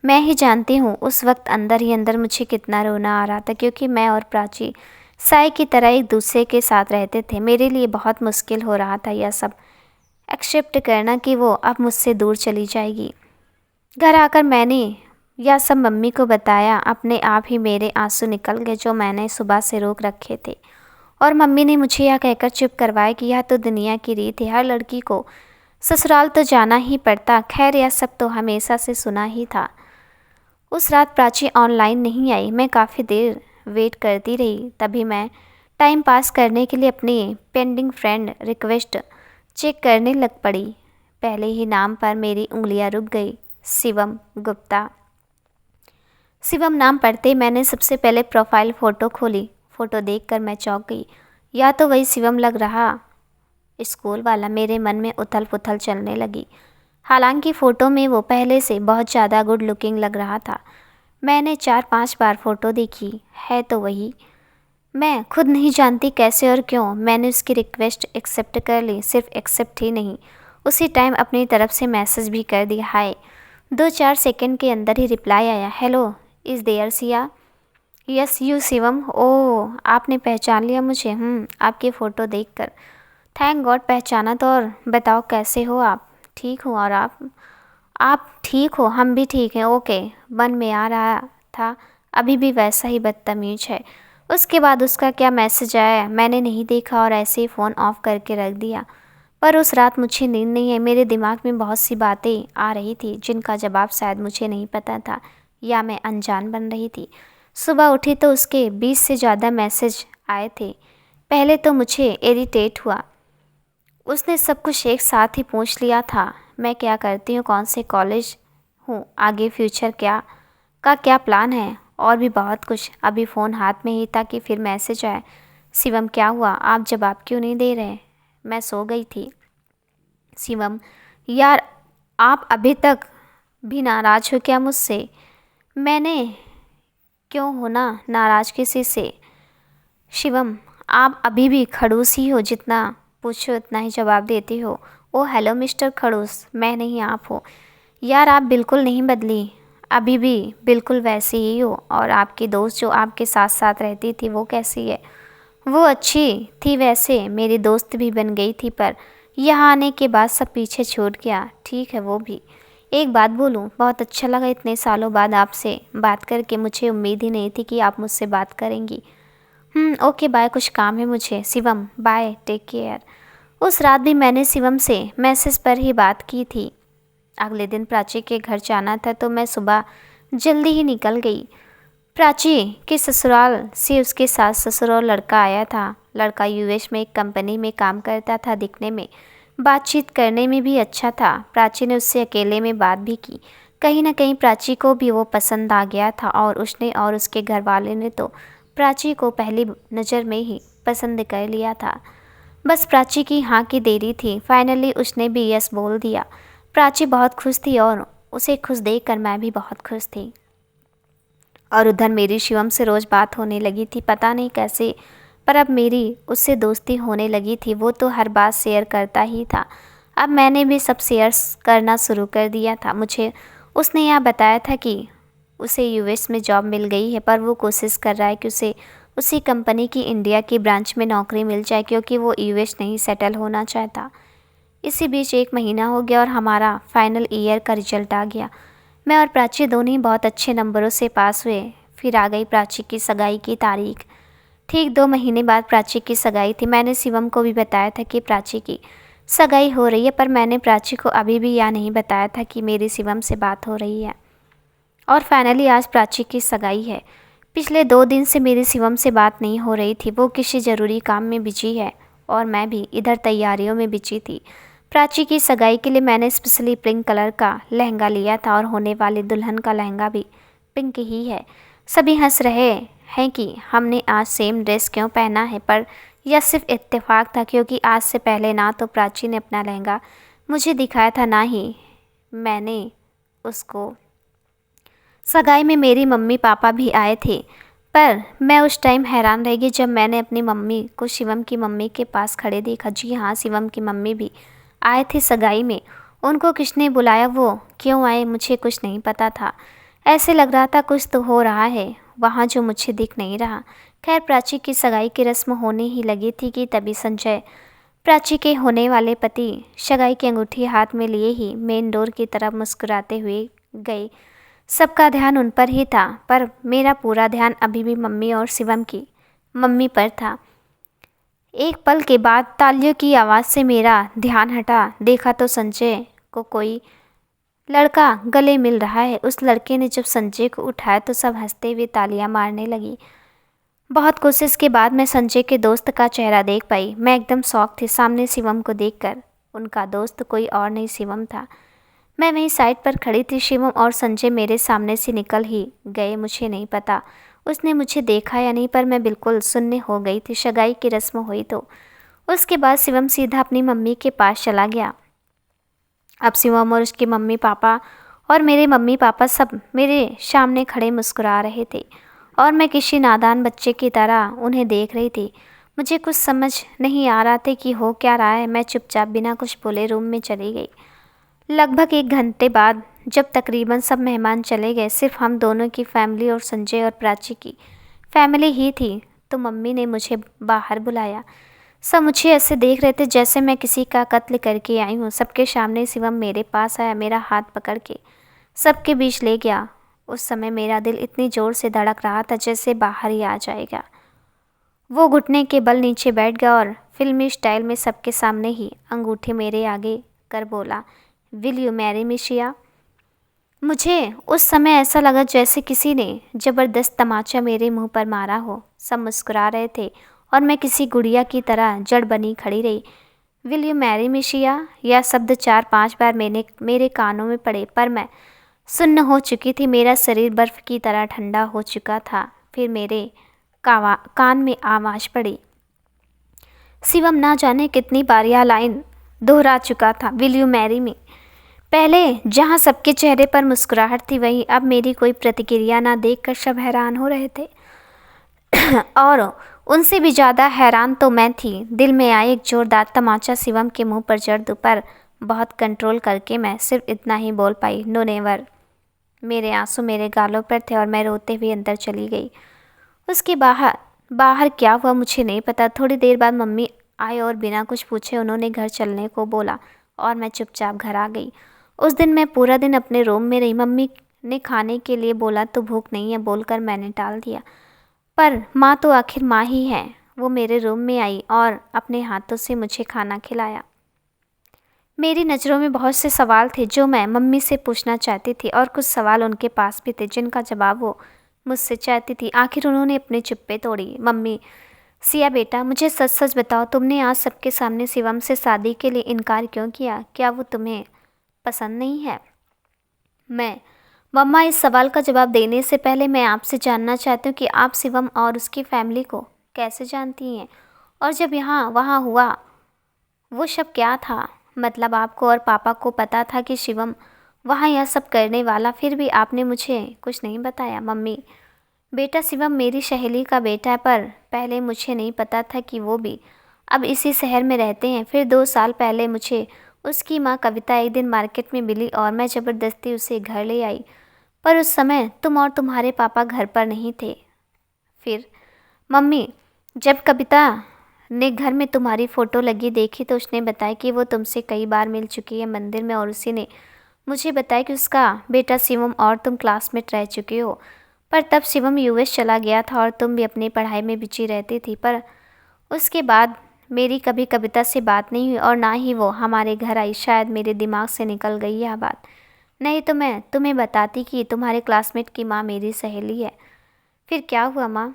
मैं ही जानती हूँ उस वक्त अंदर ही अंदर मुझे कितना रोना आ रहा था, क्योंकि मैं और प्राची साई की तरह एक दूसरे के साथ रहते थे। मेरे लिए बहुत मुश्किल हो रहा था यह सब एक्सेप्ट करना कि वो अब मुझसे दूर चली जाएगी। घर आकर मैंने यह सब मम्मी को बताया। अपने आप ही मेरे आंसू निकल गए जो मैंने सुबह से रोक रखे थे, और मम्मी ने मुझे यह कहकर चुप करवाया कि यह तो दुनिया की रीत है, हर लड़की को ससुराल तो जाना ही पड़ता। खैर, यह सब तो हमेशा से सुना ही था। उस रात प्राची ऑनलाइन नहीं आई। मैं काफ़ी देर वेट करती रही। तभी मैं टाइम पास करने के लिए अपनी पेंडिंग फ्रेंड रिक्वेस्ट चेक करने लग पड़ी। पहले ही नाम पर मेरी उंगलियां रुक गई, शिवम गुप्ता। शिवम नाम पढ़ते ही मैंने सबसे पहले प्रोफाइल फ़ोटो खोली। फ़ोटो देखकर मैं चौंक गई। या तो वही शिवम लग रहा, स्कूल वाला। मेरे मन में उथल पुथल चलने लगी। हालांकि फ़ोटो में वो पहले से बहुत ज़्यादा गुड लुकिंग लग रहा था। मैंने 4-5 बार फ़ोटो देखी, है तो वही। मैं खुद नहीं जानती कैसे और क्यों मैंने उसकी रिक्वेस्ट एक्सेप्ट कर ली। सिर्फ एक्सेप्ट ही नहीं, उसी टाइम अपनी तरफ से मैसेज भी कर दिया, हाय। 2-4 सेकंड के अंदर ही रिप्लाई आया, hello is there Siya. Yes you Shivam. Oh, आपने पहचान लिया मुझे। आपकी फ़ोटो देखकर। थैंक गॉड पहचाना तो। और बताओ कैसे हो आप? ठीक हूँ। और आप ठीक हो? हम भी ठीक हैं। ओके। मन में आ रहा था अभी भी वैसा ही बदतमीज है। उसके बाद उसका क्या मैसेज आया मैंने नहीं देखा और ऐसे ही फ़ोन ऑफ करके रख दिया। पर उस रात मुझे नींद नहीं है। मेरे दिमाग में बहुत सी बातें आ रही थी जिनका जवाब शायद मुझे नहीं पता था, या मैं अनजान बन रही थी। सुबह उठी तो उसके 20 से ज़्यादा मैसेज आए थे। पहले तो मुझे इरिटेट हुआ। उसने सब कुछ एक साथ ही पूछ लिया था। मैं क्या करती हूँ, कौन से कॉलेज हूँ, आगे फ्यूचर क्या प्लान है, और भी बहुत कुछ। अभी फ़ोन हाथ में ही था कि फिर मैसेज आया, शिवम क्या हुआ, आप जवाब क्यों नहीं दे रहे? मैं सो गई थी। शिवम, यार आप अभी तक भी नाराज़ हो क्या मुझसे? मैंने क्यों होना नाराज़ किसी से? शिवम, आप अभी भी खड़ूस ही हो, जितना पूछो उतना ही जवाब देती हो। ओ हेलो मिस्टर खड़ूस, मैं नहीं आप हो। यार आप बिल्कुल नहीं बदली, अभी भी बिल्कुल वैसी ही हो। और आपकी दोस्त जो आपके साथ साथ रहती थी वो कैसी है? वो अच्छी थी, वैसे मेरी दोस्त भी बन गई थी, पर यहाँ आने के बाद सब पीछे छूट गया। ठीक है वो भी। एक बात बोलूँ, बहुत अच्छा लगा इतने सालों बाद आपसे बात करके। मुझे उम्मीद ही नहीं थी कि आप मुझसे बात करेंगी। ओके बाय, कुछ काम है मुझे। Shivam bye, take care. उस रात भी मैंने शिवम से मैसेज पर ही बात की थी। अगले दिन प्राची के घर जाना था तो मैं सुबह जल्दी ही निकल गई। प्राची के ससुराल से उसके सास ससुर और लड़का आया था। लड़का यूएस में एक कंपनी में काम करता था। दिखने में, बातचीत करने में भी अच्छा था। प्राची ने उससे अकेले में बात भी की। कहीं ना कहीं प्राची को भी वो पसंद आ गया था और उसने और उसके घर वाले ने तो प्राची को पहली नज़र में ही पसंद कर लिया था। बस प्राची की हाँ की देरी थी। फाइनली उसने भी यस बोल दिया। प्राची बहुत खुश थी और उसे खुश देखकर मैं भी बहुत खुश थी। और उधर मेरी शिवम से रोज़ बात होने लगी थी, पता नहीं कैसे, पर अब मेरी उससे दोस्ती होने लगी थी। वो तो हर बात शेयर करता ही था। अब मैंने भी सब शेयर करना शुरू कर दिया था। मुझे उसने यह बताया था कि उसे यूएस में जॉब मिल गई है, पर वो कोशिश कर रहा है कि उसे उसी कंपनी की इंडिया की ब्रांच में नौकरी मिल जाए, क्योंकि वो यूएस नहीं सेटल होना चाहता। इसी बीच 1 महीना हो गया और हमारा फाइनल ईयर का रिजल्ट आ गया। मैं और प्राची दोनों ही बहुत अच्छे नंबरों से पास हुए। फिर आ गई प्राची की सगाई की तारीख। ठीक 2 महीने बाद प्राची की सगाई थी। मैंने शिवम को भी बताया था कि प्राची की सगाई हो रही है, पर मैंने प्राची को अभी भी यह नहीं बताया था कि मेरी शिवम से बात हो रही है। और फाइनली आज प्राची की सगाई है। पिछले 2 दिन से मेरी शिवम से बात नहीं हो रही थी। वो किसी ज़रूरी काम में बिजी है और मैं भी इधर तैयारियों में बिजी थी। प्राची की सगाई के लिए मैंने स्पेशली पिंक कलर का लहंगा लिया था और होने वाली दुल्हन का लहंगा भी पिंक ही है। सभी हंस रहे हैं कि हमने आज सेम ड्रेस क्यों पहना है, पर यह सिर्फ इत्तेफाक था, क्योंकि आज से पहले ना तो प्राची ने अपना लहंगा मुझे दिखाया था, ना ही मैंने उसको। सगाई में मेरी मम्मी पापा भी आए थे, पर मैं उस टाइम हैरान रह गई जब मैंने अपनी मम्मी को शिवम की मम्मी के पास खड़े देखा। जी हाँ, शिवम की मम्मी भी आए थे सगाई में। उनको किसने बुलाया, वो क्यों आए, मुझे कुछ नहीं पता था। ऐसे लग रहा था कुछ तो हो रहा है वहाँ जो मुझे दिख नहीं रहा। खैर, प्राची की सगाई की रस्म होने ही लगी थी कि तभी संजय, प्राची के होने वाले पति, सगाई की अंगूठी हाथ में लिए ही मेन डोर की तरफ मुस्कुराते हुए गए। सबका ध्यान उन पर ही था, पर मेरा पूरा ध्यान अभी भी मम्मी और शिवम की मम्मी पर था। एक पल के बाद तालियों की आवाज़ से मेरा ध्यान हटा। देखा तो संजय को कोई लड़का गले मिल रहा है। उस लड़के ने जब संजय को उठाया तो सब हंसते हुए तालियां मारने लगी। बहुत कोशिश के बाद मैं संजय के दोस्त का चेहरा देख पाई। मैं एकदम शॉक थी सामने शिवम को देखकर। उनका दोस्त कोई और नहीं शिवम था। मैं वहीं साइड पर खड़ी थी। शिवम और संजय मेरे सामने से निकल ही गए। मुझे नहीं पता उसने मुझे देखा या नहीं, पर मैं बिल्कुल सुन्न हो गई थी। सगाई की रस्म हुई तो उसके बाद शिवम सीधा अपनी मम्मी के पास चला गया। अब शिवम और उसके मम्मी पापा और मेरे मम्मी पापा सब मेरे सामने खड़े मुस्कुरा रहे थे और मैं किसी नादान बच्चे की तरह उन्हें देख रही थी। मुझे कुछ समझ नहीं आ रहा था कि हो क्या रहा है। मैं चुपचाप बिना कुछ बोले रूम में चली गई। लगभग 1 घंटे बाद जब तकरीबन सब मेहमान चले गए, सिर्फ हम दोनों की फैमिली और संजय और प्राची की फैमिली ही थी, तो मम्मी ने मुझे बाहर बुलाया। सब मुझे ऐसे देख रहे थे जैसे मैं किसी का कत्ल करके आई हूँ। सबके सामने शिवम मेरे पास आया, मेरा हाथ पकड़ के सबके बीच ले गया। उस समय मेरा दिल इतनी ज़ोर से धड़क रहा था जैसे बाहर ही आ जाएगा। वो घुटने के बल नीचे बैठ गया और फिल्मी स्टाइल में सबके सामने ही अंगूठी मेरे आगे कर बोला, विल यू मैरी मी शिया। मुझे उस समय ऐसा लगा जैसे किसी ने ज़बरदस्त तमाचा मेरे मुंह पर मारा हो। सब मुस्कुरा रहे थे और मैं किसी गुड़िया की तरह जड़ बनी खड़ी रही। विल यू मैरी मी शिया, यह शब्द 4-5 बार मेरे कानों में पड़े, पर मैं सुन्न हो चुकी थी। मेरा शरीर बर्फ़ की तरह ठंडा हो चुका था। फिर मेरे कान में आवाज़ पड़ी। शिवम ना जाने कितनी बार यह लाइन दोहरा चुका था, विल यू मैरी मी। पहले जहाँ सबके चेहरे पर मुस्कुराहट थी, वहीं अब मेरी कोई प्रतिक्रिया ना देखकर सब हैरान हो रहे थे और उनसे भी ज़्यादा हैरान तो मैं थी। दिल में आए एक जोरदार तमाचा शिवम के मुंह पर जड़ दूं, पर बहुत कंट्रोल करके मैं सिर्फ इतना ही बोल पाई, नो नेवर। मेरे आंसू मेरे गालों पर थे और मैं रोते हुए अंदर चली गई। उसके बाहर बाहर क्या हुआ मुझे नहीं पता। थोड़ी देर बाद मम्मी आए और बिना कुछ पूछे उन्होंने घर चलने को बोला और मैं चुपचाप घर आ गई। उस दिन मैं पूरा दिन अपने रूम में रही। मम्मी ने खाने के लिए बोला तो भूख नहीं है बोलकर मैंने टाल दिया। पर माँ तो आखिर माँ ही है। वो मेरे रूम में आई और अपने हाथों से मुझे खाना खिलाया। मेरी नज़रों में बहुत से सवाल थे जो मैं मम्मी से पूछना चाहती थी और कुछ सवाल उनके पास भी थे जिनका जवाब वो मुझसे चाहती थी। आखिर उन्होंने अपने चुप्पे तोड़ी। मम्मी, सिया बेटा मुझे सच सच बताओ, तुमने आज सबके सामने शिवम से शादी के लिए इनकार क्यों किया? क्या वो तुम्हें पसंद नहीं है? मैं, मम्मा इस सवाल का जवाब देने से पहले मैं आपसे जानना चाहती हूँ कि आप शिवम और उसकी फैमिली को कैसे जानती हैं? और जब यहाँ वहाँ हुआ वो सब क्या था? मतलब आपको और पापा को पता था कि शिवम वहाँ यह सब करने वाला, फिर भी आपने मुझे कुछ नहीं बताया। मम्मी, बेटा शिवम मेरी सहेली का बेटा है, पर पहले मुझे नहीं पता था कि वो भी अब इसी शहर में रहते हैं। फिर 2 साल पहले मुझे उसकी माँ कविता एक दिन मार्केट में मिली और मैं ज़बरदस्ती उसे घर ले आई, पर उस समय तुम और तुम्हारे पापा घर पर नहीं थे। फिर मम्मी, जब कविता ने घर में तुम्हारी फ़ोटो लगी देखी तो उसने बताया कि वो तुमसे कई बार मिल चुकी है मंदिर में, और उसी ने मुझे बताया कि उसका बेटा शिवम और तुम क्लासमेट रह चुके हो। पर तब शिवम यूएस चला गया था और तुम भी अपनी पढ़ाई में बिजी रहती थी। पर उसके बाद मेरी कभी कविता से बात नहीं हुई और ना ही वो हमारे घर आई। शायद मेरे दिमाग से निकल गई यह बात, नहीं तो मैं तुम्हें बताती कि तुम्हारे क्लासमेट की माँ मेरी सहेली है। फिर क्या हुआ माँ?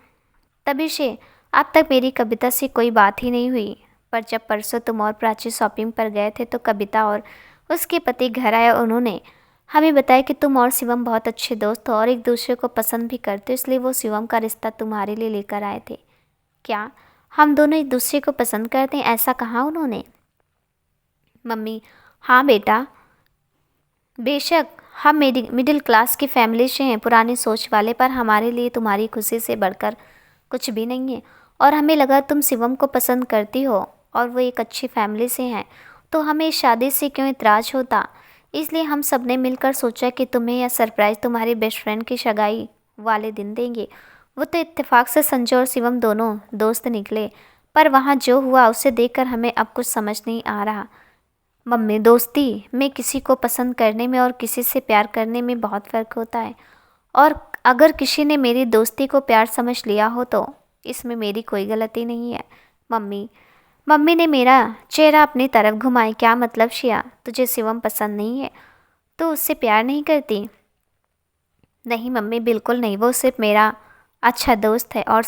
तभी से अब तक मेरी कविता से कोई बात ही नहीं हुई। पर जब परसों तुम और प्राची शॉपिंग पर गए थे तो कविता और उसके पति घर आए। उन्होंने हमें बताया कि तुम और शिवम बहुत अच्छे दोस्त हो और एक दूसरे को पसंद भी करते हो, इसलिए वो शिवम का रिश्ता तुम्हारे लिए लेकर आए थे। क्या हम दोनों एक दूसरे को पसंद करते हैं, ऐसा कहा उन्होंने? मम्मी, हाँ बेटा, बेशक हम मेरी मिडिल क्लास की फैमिली से हैं, पुरानी सोच वाले, पर हमारे लिए तुम्हारी खुशी से बढ़कर कुछ भी नहीं है। और हमें लगा तुम शिवम को पसंद करती हो और वो एक अच्छी फैमिली से हैं, तो हमें इस शादी से क्यों इतराज़ होता। इसलिए हम सब ने मिलकर सोचा कि तुम्हें यह सरप्राइज़ तुम्हारी बेस्ट फ्रेंड की सगाई वाले दिन देंगे। वो तो इत्तेफाक से संजय और शिवम दोनों दोस्त निकले, पर वहाँ जो हुआ उसे देखकर हमें अब कुछ समझ नहीं आ रहा। मम्मी, दोस्ती में किसी को पसंद करने में और किसी से प्यार करने में बहुत फ़र्क होता है, और अगर किसी ने मेरी दोस्ती को प्यार समझ लिया हो तो इसमें मेरी कोई गलती नहीं है। मम्मी, मम्मी ने मेरा चेहरा अपनी तरफ घुमाया। क्या मतलब शिया, तुझे शिवम पसंद नहीं है तो उससे प्यार नहीं करती? नहीं मम्मी, बिल्कुल नहीं। वो सिर्फ मेरा अच्छा दोस्त है और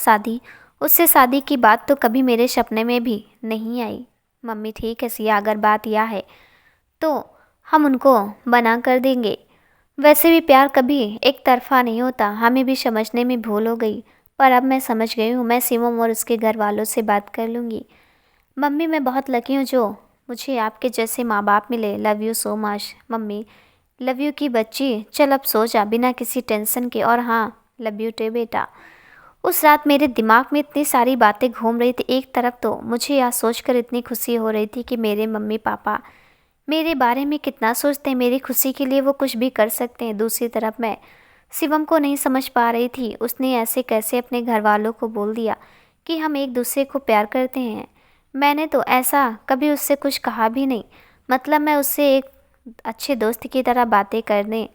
उससे शादी की बात तो कभी मेरे सपने में भी नहीं आई। मम्मी, ठीक है सिया, अगर बात यह है तो हम उनको मना कर देंगे। वैसे भी प्यार कभी एक तरफा नहीं होता, हमें भी समझने में भूल हो गई, पर अब मैं समझ गई हूँ। मैं शिवम और उसके घर वालों से बात कर लूँगी। मम्मी, मैं बहुत लकी हूँ जो मुझे आपके जैसे माँ बाप मिले। Love you so much mummy. Love you की बच्ची, चल अब सो जा बिना किसी टेंशन के। और हाँ, लव यू टू बेटा। उस रात मेरे दिमाग में इतनी सारी बातें घूम रही थी। एक तरफ तो मुझे यह सोचकर इतनी खुशी हो रही थी कि मेरे मम्मी पापा मेरे बारे में कितना सोचते हैं, मेरी खुशी के लिए वो कुछ भी कर सकते हैं। दूसरी तरफ मैं शिवम को नहीं समझ पा रही थी, उसने ऐसे कैसे अपने घर वालों को बोल दिया कि हम एक दूसरे को प्यार करते हैं। मैंने तो ऐसा कभी उससे कुछ कहा भी नहीं। मतलब मैं उससे एक अच्छे दोस्त की तरह बातें करने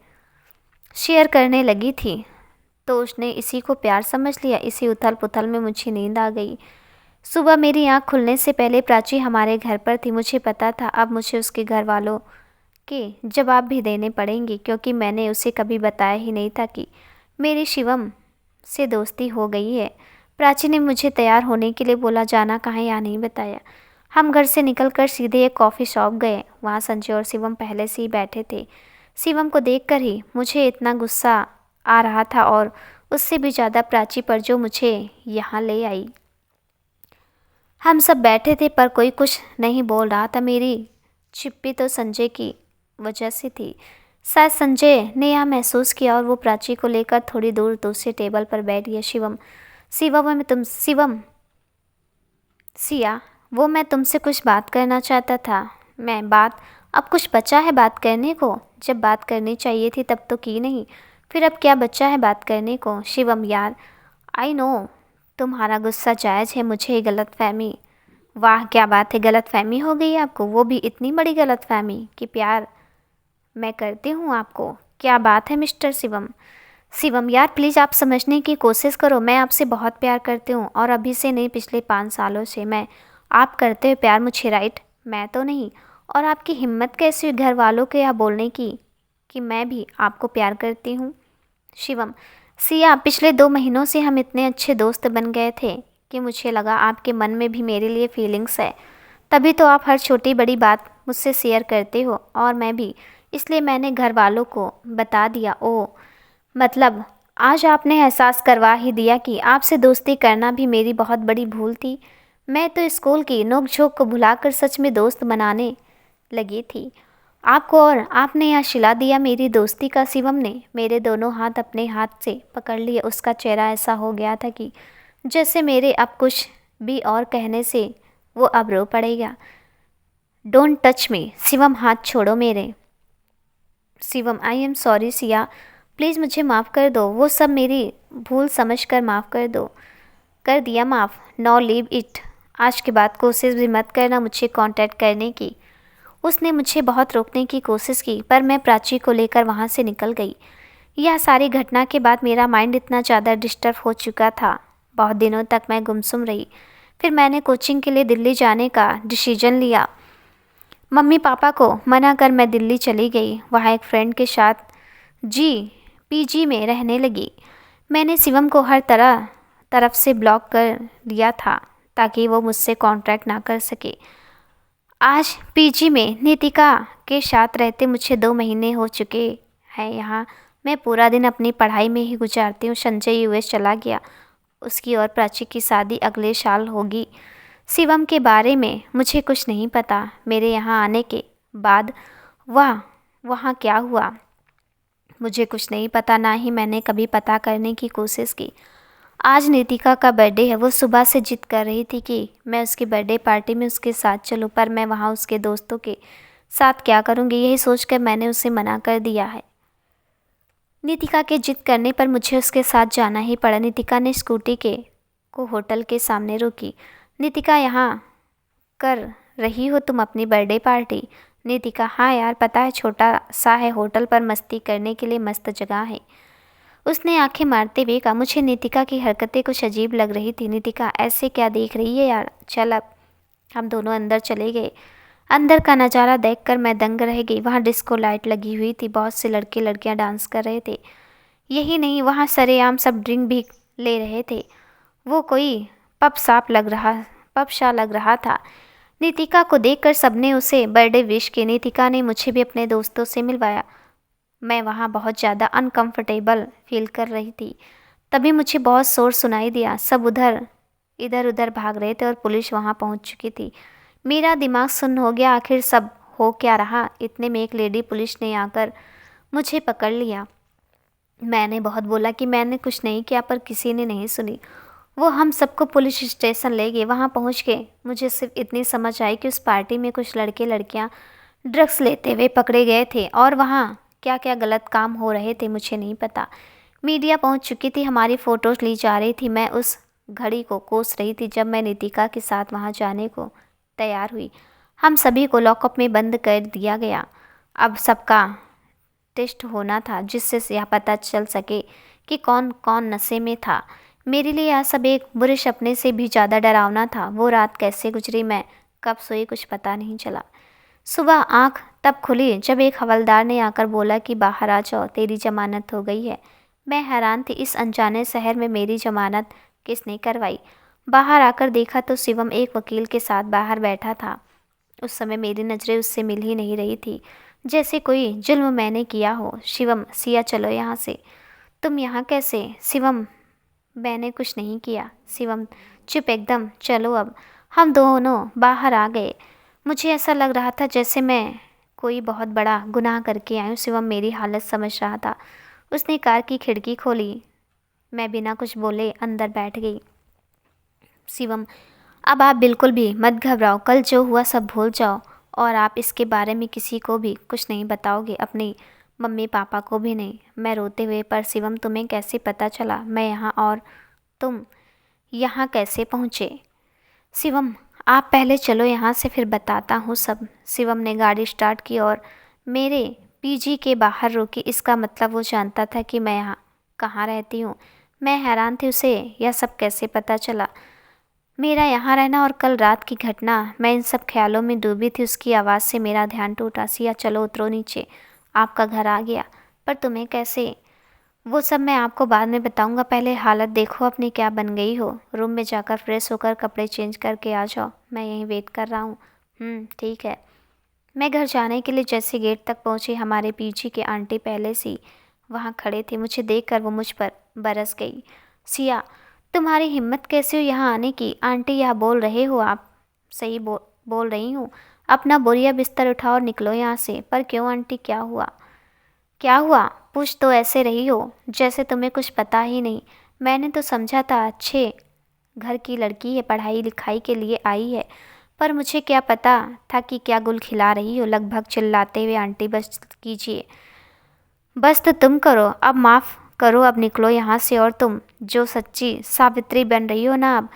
शेयर करने लगी थी, तो उसने इसी को प्यार समझ लिया। इसी उथल पुथल में मुझे नींद आ गई। सुबह मेरी आँख खुलने से पहले प्राची हमारे घर पर थी। मुझे पता था अब मुझे उसके घर वालों के जवाब भी देने पड़ेंगे, क्योंकि मैंने उसे कभी बताया ही नहीं था कि मेरी शिवम से दोस्ती हो गई है। प्राची ने मुझे तैयार होने के लिए बोला, जाना कहाँ या नहीं बताया। हम घर से निकलकर सीधे एक कॉफ़ी शॉप गए। वहाँ संजय और शिवम पहले से ही बैठे थे। शिवम को देखकर ही मुझे इतना गुस्सा आ रहा था और उससे भी ज़्यादा प्राची पर, जो मुझे यहाँ ले आई। हम सब बैठे थे पर कोई कुछ नहीं बोल रहा था। मेरी चिप्पी तो संजय की वजह से थी। शायद संजय ने यह महसूस किया और वो प्राची को लेकर थोड़ी दूर दूसरे टेबल पर बैठ गया। शिवम, शिवम, सिया, वो मैं तुमसे कुछ बात करना चाहता था। मैं बात, अब कुछ बचा है बात करने को? जब बात करनी चाहिए थी तब तो की नहीं, फिर अब क्या बचा है बात करने को? शिवम यार, आई नो तुम्हारा गुस्सा जायज़ है, मुझे गलतफ़हमी। वाह क्या बात है, गलतफ़हमी हो गई आपको, वो भी इतनी बड़ी गलतफ़हमी कि प्यार मैं करती हूँ आपको। क्या बात है मिस्टर शिवम। शिवम यार प्लीज़ आप समझने की कोशिश करो, मैं आपसे बहुत प्यार करती हूँ और अभी से नहीं, पिछले 5 सालों से मैं आप करते हुए प्यार मुझे, राइट? मैं तो नहीं। और आपकी हिम्मत कैसी हुई घर वालों के यहाँ बोलने की कि मैं भी आपको प्यार करती हूँ? शिवम, सिया पिछले 2 महीनों से हम इतने अच्छे दोस्त बन गए थे कि मुझे लगा आपके मन में भी मेरे लिए फीलिंग्स है। तभी तो आप हर छोटी बड़ी बात मुझसे शेयर करते हो और मैं भी, इसलिए मैंने घर वालों को बता दिया। ओ मतलब आज आपने एहसास करवा ही दिया कि आपसे दोस्ती करना भी मेरी बहुत बड़ी भूल थी। मैं तो स्कूल की नोक झोंक को भुलाकर सच में दोस्त बनाने लगी थी आपको, और आपने यहाँ शिला दिया मेरी दोस्ती का। शिवम ने मेरे दोनों हाथ अपने हाथ से पकड़ लिए। उसका चेहरा ऐसा हो गया था कि जैसे मेरे अब कुछ भी और कहने से वो अब रो पड़ेगा। डोंट टच मी शिवम, हाथ छोड़ो मेरे। Shivam, I am sorry Siya, please मुझे माफ़ कर दो, वो सब मेरी भूल समझ कर माफ़ कर दो। कर दिया माफ़, नाउ लीव इट। आज के बाद कोशिश भी मत करना मुझे कांटेक्ट करने की। उसने मुझे बहुत रोकने की कोशिश की पर मैं प्राची को लेकर वहाँ से निकल गई। यह सारी घटना के बाद मेरा माइंड इतना ज़्यादा डिस्टर्ब हो चुका था, बहुत दिनों तक मैं गुमसुम रही। फिर मैंने कोचिंग के लिए दिल्ली जाने का डिसीजन लिया। मम्मी पापा को मना कर मैं दिल्ली चली गई, वहाँ एक फ्रेंड के साथ पीजी में रहने लगी। मैंने शिवम को हर तरफ से ब्लॉक कर दिया था ताकि वो मुझसे कांटेक्ट ना कर सके। आज पीजी में नीतिका के साथ रहते मुझे 2 महीने हो चुके हैं। यहाँ मैं पूरा दिन अपनी पढ़ाई में ही गुजारती हूँ। संजय यूएस चला गया, उसकी और प्राची की शादी अगले साल होगी। शिवम के बारे में मुझे कुछ नहीं पता। मेरे यहाँ आने के बाद वहाँ क्या हुआ मुझे कुछ नहीं पता, ना ही मैंने कभी पता करने की कोशिश की। आज नितिका का बर्थडे है, वो सुबह से जिद कर रही थी कि मैं उसकी बर्थडे पार्टी में उसके साथ चलूं, पर मैं वहाँ उसके दोस्तों के साथ क्या करूँगी, यही सोचकर मैंने उसे मना कर दिया है। नितिका के जिद करने पर मुझे उसके साथ जाना ही पड़ा। नितिका ने स्कूटी को होटल के सामने रोकी। नितिका, यहाँ कर रही हो तुम अपनी बर्थडे पार्टी? नितिका, हाँ यार पता है, छोटा सा है होटल, पर मस्ती करने के लिए मस्त जगह है। उसने आंखें मारते हुए कहा। मुझे नितिका की हरकतें कुछ अजीब लग रही थी। नितिका, ऐसे क्या देख रही है यार, चल अब। हम दोनों अंदर चले गए। अंदर का नज़ारा देखकर मैं दंग रह गई। वहाँ डिस्को लाइट लगी हुई थी, बहुत से लड़के लड़कियाँ डांस कर रहे थे। यही नहीं, वहाँ सरेआम सब ड्रिंक भी ले रहे थे। वो कोई पब सा लग रहा था। नितिका को देखकर सबने उसे बर्थडे विश की। नितिका ने मुझे भी अपने दोस्तों से मिलवाया। मैं वहाँ बहुत ज़्यादा अनकंफर्टेबल फील कर रही थी। तभी मुझे बहुत शोर सुनाई दिया। सब इधर उधर भाग रहे थे और पुलिस वहाँ पहुँच चुकी थी। मेरा दिमाग सुन्न हो गया, आखिर सब हो क्या रहा। इतने में एक लेडी पुलिस ने आकर मुझे पकड़ लिया। मैंने बहुत बोला कि मैंने कुछ नहीं किया, पर किसी ने नहीं सुनी। वो हम सबको पुलिस स्टेशन ले गए। वहाँ पहुँच के मुझे सिर्फ इतनी समझ आई कि उस पार्टी में कुछ लड़के लड़कियाँ ड्रग्स लेते हुए पकड़े गए थे, और वहाँ क्या क्या गलत काम हो रहे थे मुझे नहीं पता। मीडिया पहुँच चुकी थी, हमारी फ़ोटोज़ ली जा रही थी। मैं उस घड़ी को कोस रही थी जब मैं नितिका के साथ वहाँ जाने को तैयार हुई। हम सभी को लॉकअप में बंद कर दिया गया। अब सबका टेस्ट होना था, जिससे यह पता चल सके कि कौन कौन नशे में था। मेरे लिए यह सब एक बुरे सपने से भी ज़्यादा डरावना था। वो रात कैसे गुजरी, मैं कब सोई, कुछ पता नहीं चला। सुबह आँख तब खुली जब एक हवलदार ने आकर बोला कि बाहर आ जाओ, तेरी जमानत हो गई है। मैं हैरान थी, इस अनजाने शहर में मेरी जमानत किसने करवाई। बाहर आकर देखा तो शिवम एक वकील के साथ बाहर बैठा था। उस समय मेरी नज़रें उससे मिल ही नहीं रही थी, जैसे कोई जुल्म मैंने किया हो। शिवम, सिया चलो यहाँ से। तुम यहाँ कैसे? शिवम, मैंने कुछ नहीं किया। शिवम, चुप एकदम, चलो अब। हम दोनों बाहर आ गए। मुझे ऐसा लग रहा था जैसे मैं कोई बहुत बड़ा गुनाह करके आई हूँ। शिवम मेरी हालत समझ रहा था। उसने कार की खिड़की खोली। मैं बिना कुछ बोले अंदर बैठ गई। शिवम, अब आप बिल्कुल भी मत घबराओ, कल जो हुआ सब भूल जाओ, और आप इसके बारे में किसी को भी कुछ नहीं बताओगे, अपनी मम्मी पापा को भी नहीं। मैं रोते हुए, पर शिवम तुम्हें कैसे पता चला मैं यहाँ और तुम यहाँ कैसे पहुँचे? शिवम, आप पहले चलो यहाँ से, फिर बताता हूँ सब। शिवम ने गाड़ी स्टार्ट की और मेरे पीजी के बाहर रोकी। इसका मतलब वो जानता था कि मैं यहाँ कहाँ रहती हूँ। मैं हैरान थी, उसे यह सब कैसे पता चला। मेरा यहाँ रहना और कल रात की घटना, मैं इन सब ख्यालों में डूबी थी। उसकी आवाज़ से मेरा ध्यान टूटा। सिया, चलो उतरो नीचे, आपका घर आ गया। पर तुम्हें कैसे? वो सब मैं आपको बाद में बताऊंगा, पहले हालत देखो अपनी क्या बन गई हो। रूम में जाकर फ्रेश होकर कपड़े चेंज करके आ जाओ, मैं यहीं वेट कर रहा हूँ। ठीक है। मैं घर जाने के लिए जैसे गेट तक पहुँची, हमारे पीछे के आंटी पहले से वहाँ खड़े थे। मुझे देखकर वो मुझ पर बरस गई। सिया, तुम्हारी हिम्मत कैसे हो यहाँ आने की? आंटी, यह बोल रहे हो आप? सही बोल रही हूँ। अपना बोरिया बिस्तर उठाओ और निकलो यहाँ से। पर क्यों आंटी, क्या हुआ? क्या हुआ? पूछ तो ऐसे रही हो जैसे तुम्हें कुछ पता ही नहीं। मैंने तो समझा था अच्छे घर की लड़की है, पढ़ाई लिखाई के लिए आई है, पर मुझे क्या पता था कि क्या गुल खिला रही हो। लगभग चिल्लाते हुए आंटी, बस कीजिए, बस तो तुम करो, अब माफ़ करो, अब निकलो यहाँ से। और तुम जो सच्ची सावित्री बन रही हो ना, अब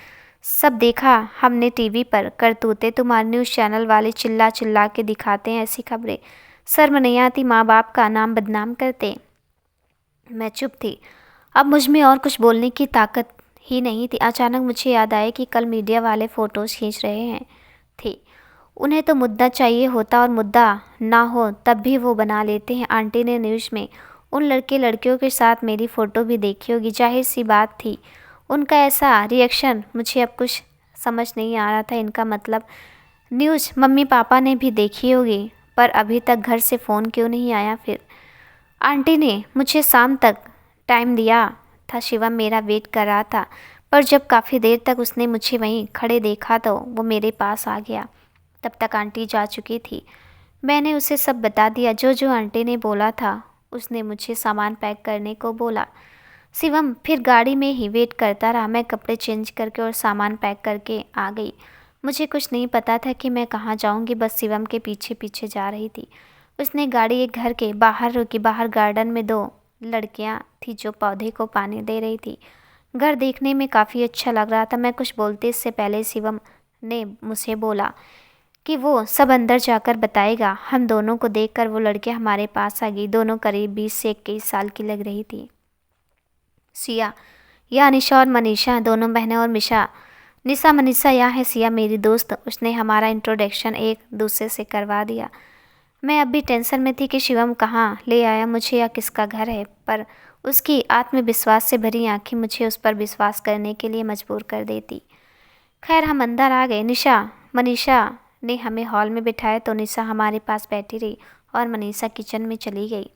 सब देखा हमने टीवी पर करतूते तुम्हारे। न्यूज़ चैनल वाले चिल्ला चिल्ला के दिखाते हैं ऐसी खबरें। शर्म नहीं आती? माँ बाप का नाम बदनाम करते। मैं चुप थी। अब मुझ में और कुछ बोलने की ताकत ही नहीं थी। अचानक मुझे याद आया कि कल मीडिया वाले फ़ोटोज़ खींच रहे हैं थे। उन्हें तो मुद्दा चाहिए होता, और मुद्दा ना हो तब भी वो बना लेते हैं। आंटी ने न्यूज़ में उन लड़के लड़कियों के साथ मेरी फ़ोटो भी देखी होगी। जाहिर सी बात थी उनका ऐसा रिएक्शन। मुझे अब कुछ समझ नहीं आ रहा था। इनका मतलब न्यूज़ मम्मी पापा ने भी देखी होगी, पर अभी तक घर से फ़ोन क्यों नहीं आया फिर? आंटी ने मुझे शाम तक टाइम दिया था। शिवम मेरा वेट कर रहा था, पर जब काफ़ी देर तक उसने मुझे वहीं खड़े देखा तो वो मेरे पास आ गया। तब तक आंटी जा चुकी थी। मैंने उसे सब बता दिया जो जो आंटी ने बोला था। उसने मुझे सामान पैक करने को बोला। शिवम फिर गाड़ी में ही वेट करता रहा। मैं कपड़े चेंज करके और सामान पैक करके आ गई। मुझे कुछ नहीं पता था कि मैं कहाँ जाऊँगी, बस शिवम के पीछे पीछे जा रही थी। उसने गाड़ी एक घर के बाहर रोकी। बाहर गार्डन में दो लड़कियां थी जो पौधे को पानी दे रही थी। घर देखने में काफ़ी अच्छा लग रहा था। मैं कुछ बोलते इससे पहले शिवम ने मुझसे बोला कि वो सब अंदर जाकर बताएगा। हम दोनों को देखकर वो लड़कियां हमारे पास आ गई। दोनों करीब 20 से 21 साल की लग रही थी। सिया, यह निशा और मनीषा, दोनों बहनें, और निशा मनीषा यह है सिया मेरी दोस्त। उसने हमारा इंट्रोडक्शन एक दूसरे से करवा दिया। मैं अब भी टेंशन में थी कि शिवम कहाँ ले आया मुझे या किसका घर है, पर उसकी आत्मविश्वास से भरी आंखें मुझे उस पर विश्वास करने के लिए मजबूर कर देती। खैर, हम अंदर आ गए। मनीषा ने हमें हॉल में बिठाया तो निशा हमारे पास बैठी रही और मनीषा किचन में चली गई।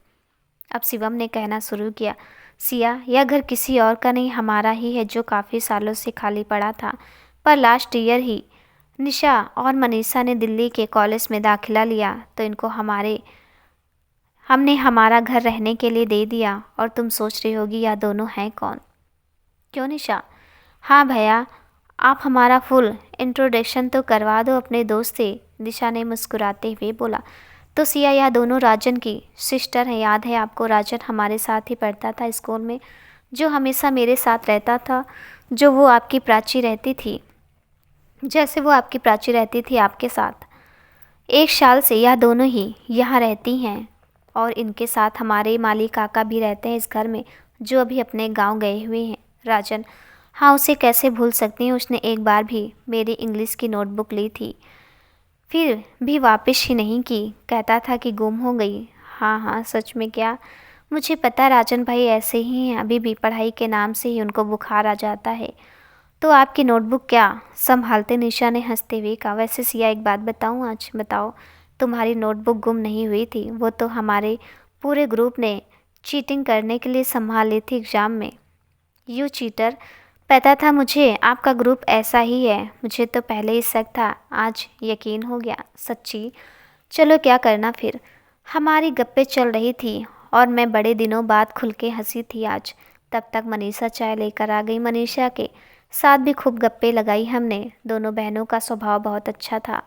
अब शिवम ने कहना शुरू किया, सिया, यह घर किसी और का नहीं, हमारा ही है, जो काफ़ी सालों से खाली पड़ा था। पर लास्ट ईयर ही निशा और मनीषा ने दिल्ली के कॉलेज में दाखिला लिया तो इनको हमने हमारा घर रहने के लिए दे दिया। और तुम सोच रही होगी यह दोनों हैं कौन? क्यों निशा? हाँ भैया, आप हमारा फुल इंट्रोडक्शन तो करवा दो अपने दोस्त से, निशा ने मुस्कुराते हुए बोला। तो सिया, यह दोनों राजन की सिस्टर हैं। याद है आपको? राजन हमारे साथ ही पढ़ता था स्कूल में, जो हमेशा मेरे साथ रहता था, जो वो आपकी प्राची रहती थी, जैसे वो आपकी प्राची रहती थी आपके साथ। 1 साल से यह दोनों ही यहाँ रहती हैं और इनके साथ हमारे माली काका भी रहते हैं इस घर में, जो अभी अपने गांव गए हुए हैं। राजन, हाँ, उसे कैसे भूल सकती हूँ। उसने एक बार भी मेरी इंग्लिश की नोटबुक ली थी, फिर भी वापस ही नहीं की। कहता था कि गुम हो गई। हाँ हाँ, सच में क्या? मुझे पता, राजन भाई ऐसे ही हैं, अभी भी पढ़ाई के नाम से ही उनको बुखार आ जाता है। तो आपकी नोटबुक क्या संभालते? निशा ने हंसते हुए कहा। वैसे सिया, एक बात बताऊँ? आज बताओ, तुम्हारी नोटबुक गुम नहीं हुई थी, वो तो हमारे पूरे ग्रुप ने चीटिंग करने के लिए संभाल ली थी एग्ज़ाम में। You cheater! पता था मुझे आपका ग्रुप ऐसा ही है। मुझे तो पहले ही शक था, आज यकीन हो गया। सच्ची? चलो, क्या करना फिर। हमारी गप्पे चल रही थी और मैं बड़े दिनों बाद खुल के हंसी थी आज। तब तक मनीषा चाय लेकर आ गई। मनीषा के साथ भी खूब गप्पे लगाई हमने। दोनों बहनों का स्वभाव बहुत अच्छा था।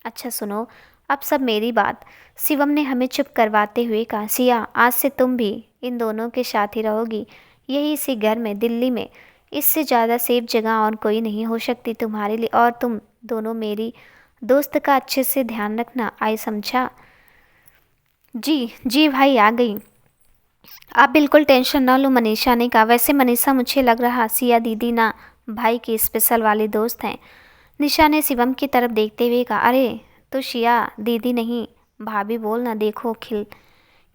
अच्छा सुनो, अब सब मेरी बात। शिवम ने हमें चुप करवाते हुए कहा, सिया, आज से तुम भी इन दोनों के साथ ही रहोगी, यही इसी घर में, दिल्ली में। इससे ज़्यादा सेफ जगह और कोई नहीं हो सकती तुम्हारे लिए, और तुम दोनों मेरी दोस्त का अच्छे से ध्यान रखना, आई समझा। जी जी भाई, आ गई। आप बिल्कुल टेंशन ना लो, मनीषा ने कहा। वैसे मनीषा, मुझे लग रहा सिया दीदी ना भाई की स्पेशल वाली दोस्त हैं। निशा ने शिवम की तरफ देखते हुए कहा। अरे तो शिया दीदी नहीं, भाभी बोलना। देखो,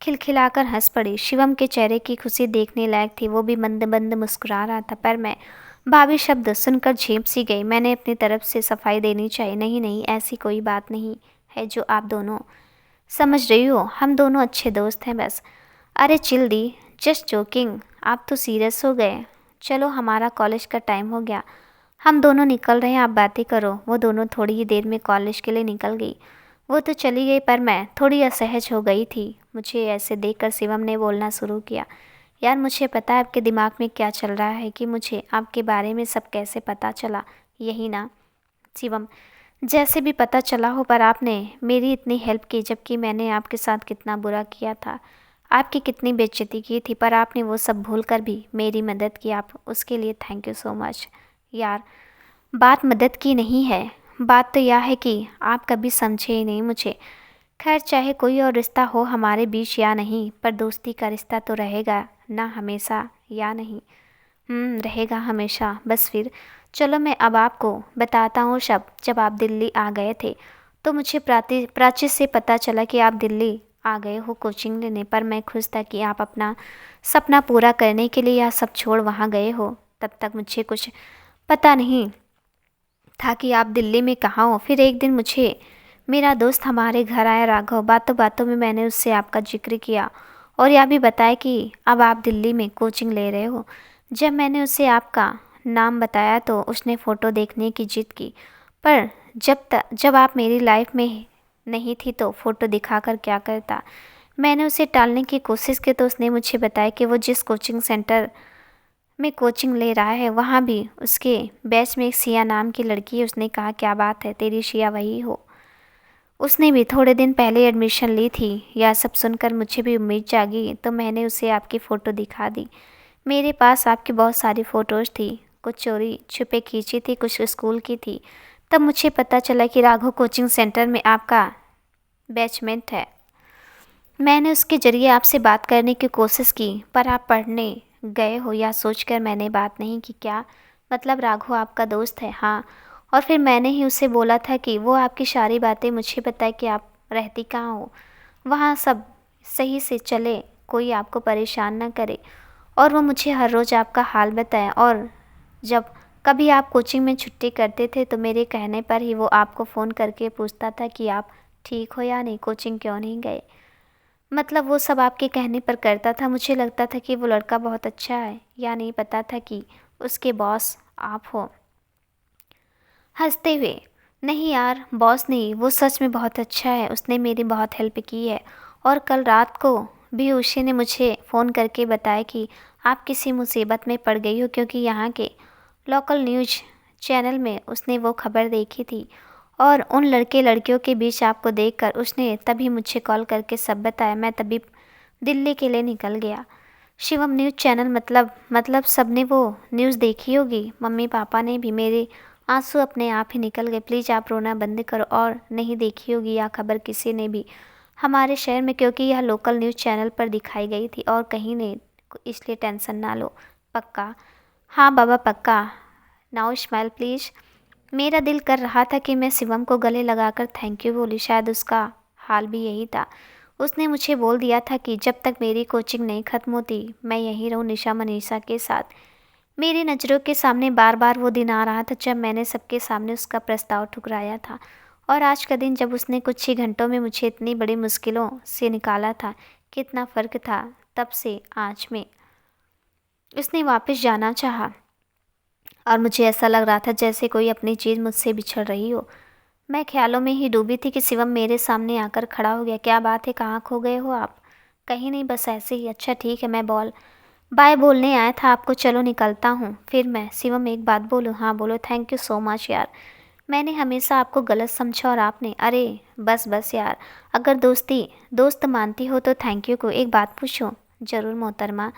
खिलखिलाकर हंस पड़ी। शिवम के चेहरे की खुशी देखने लायक थी, वो भी मंद मंद मुस्कुरा रहा था। पर मैं भाभी शब्द सुनकर झेप सी गई। मैंने अपनी तरफ से सफाई देनी चाहिए। नहीं नहीं, ऐसी कोई बात नहीं है जो आप दोनों समझ रही हो, हम दोनों अच्छे दोस्त हैं बस। अरे चिल दी, जस्ट जोकिंग। आप तो सीरियस हो गए। चलो, हमारा कॉलेज का टाइम हो गया, हम दोनों निकल रहे हैं, आप बातें करो। वो दोनों थोड़ी ही देर में कॉलेज के लिए निकल गई। वो तो चली गई, पर मैं थोड़ी असहज हो गई थी। मुझे ऐसे देखकर शिवम ने बोलना शुरू किया। यार, मुझे पता है आपके दिमाग में क्या चल रहा है कि मुझे आपके बारे में सब कैसे पता चला, यही ना। शिवम, जैसे भी पता चला हो, पर आपने मेरी इतनी हेल्प की, जबकि मैंने आपके साथ कितना बुरा किया था, आपकी कितनी बेइज्जती की थी, पर आपने वो सब भूल कर भी मेरी मदद की। आप उसके लिए थैंक यू सो मच। यार, बात मदद की नहीं है, बात तो यह है कि आप कभी समझे ही नहीं मुझे। खैर, चाहे कोई और रिश्ता हो हमारे बीच या नहीं, पर दोस्ती का रिश्ता तो रहेगा ना, हमेशा, या नहीं? रहेगा हमेशा। बस फिर चलो, मैं अब आपको बताता हूँ सब। जब आप दिल्ली आ गए थे तो मुझे प्राची से पता चला कि आप दिल्ली आ गए हो कोचिंग लेने। पर मैं खुश था कि आप अपना सपना पूरा करने के लिए यह सब छोड़ वहाँ गए हो। तब तक मुझे कुछ पता नहीं था कि आप दिल्ली में कहाँ हो। फिर एक दिन मुझे मेरा दोस्त हमारे घर आया, राघव। बातों बातों में मैंने उससे आपका जिक्र किया और यह भी बताया कि अब आप दिल्ली में कोचिंग ले रहे हो। जब मैंने उसे आपका नाम बताया तो उसने फ़ोटो देखने की जिद की। पर जब आप मेरी लाइफ में नहीं थी तो फ़ोटो दिखाकर क्या करता। मैंने उसे टालने की कोशिश की तो उसने मुझे बताया कि वो जिस कोचिंग सेंटर में कोचिंग ले रहा है वहाँ भी उसके बैच में एक सिया नाम की लड़की है। उसने कहा, क्या बात है, तेरी शिया वही हो? उसने भी थोड़े दिन पहले एडमिशन ली थी। यह सब सुनकर मुझे भी उम्मीद जागी तो मैंने उसे आपकी फ़ोटो दिखा दी। मेरे पास आपकी बहुत सारी फ़ोटोज़ थी, कुछ चोरी छुपे खींची थी, कुछ स्कूल की थी। तब मुझे पता चला कि राघव कोचिंग सेंटर में आपका बैचमेंट है। मैंने उसके ज़रिए आपसे बात करने की कोशिश की, पर आप पढ़ने गए हो, या सोचकर मैंने बात नहीं की। क्या मतलब, राघव आपका दोस्त है? हाँ। और फिर मैंने ही उसे बोला था कि वो आपकी सारी बातें मुझे बताए कि आप रहती कहाँ हो, वहाँ सब सही से चले, कोई आपको परेशान ना करे। और वो मुझे हर रोज़ आपका हाल बताए। और जब कभी आप कोचिंग में छुट्टी करते थे तो मेरे कहने पर ही वो आपको फ़ोन करके पूछता था कि आप ठीक हो या नहीं, कोचिंग क्यों नहीं गए। मतलब वो सब आपके कहने पर करता था। मुझे लगता था कि वो लड़का बहुत अच्छा है, या नहीं पता था कि उसके बॉस आप हो। हंसते हुए, नहीं यार, बॉस नहीं, वो सच में बहुत अच्छा है, उसने मेरी बहुत हेल्प की है। और कल रात को भी उसी ने मुझे फ़ोन करके बताया कि आप किसी मुसीबत में पड़ गई हो, क्योंकि यहाँ के लोकल न्यूज़ चैनल में उसने वो खबर देखी थी और उन लड़के लड़कियों के बीच आपको देखकर उसने तभी मुझे कॉल करके सब बताया। मैं तभी दिल्ली के लिए निकल गया। शिवम, न्यूज़ चैनल मतलब सबने वो न्यूज़ देखी होगी, मम्मी पापा ने भी। मेरे आंसू अपने आप ही निकल गए। प्लीज़ आप रोना बंद करो। और नहीं देखी होगी यह खबर किसी ने भी हमारे शहर में, क्योंकि यह लोकल न्यूज़ चैनल पर दिखाई गई थी और कहीं नहीं, इसलिए टेंशन ना लो। पक्का? हाँ बाबा, पक्का। Now smile please. मेरा दिल कर रहा था कि मैं शिवम को गले लगाकर थैंक यू बोली। शायद उसका हाल भी यही था। उसने मुझे बोल दिया था कि जब तक मेरी कोचिंग नहीं ख़त्म होती मैं यहीं रहूँ निशा मनीषा के साथ। मेरी नज़रों के सामने बार बार वो दिन आ रहा था जब मैंने सबके सामने उसका प्रस्ताव ठुकराया था, और आज का दिन जब उसने कुछ ही घंटों में मुझे इतनी बड़ी मुश्किलों से निकाला था। कितना फ़र्क था तब से आज में। उसने वापस जाना चाहा और मुझे ऐसा लग रहा था जैसे कोई अपनी चीज़ मुझसे बिछड़ रही हो। मैं ख्यालों में ही डूबी थी कि शिवम मेरे सामने आकर खड़ा हो गया। क्या बात है, कहाँ खो गए हो आप? कहीं नहीं, बस ऐसे ही। अच्छा ठीक है, मैं बाय बोलने आया था आपको, चलो निकलता हूँ फिर मैं। शिवम, एक बात बोलूँ? हाँ बोलो। थैंक यू सो मच यार, मैंने हमेशा आपको गलत समझा और आपने, अरे बस बस यार, अगर दोस्त मानती हो तो थैंक यू को। एक बात पूछूं? ज़रूर मोहतरमा।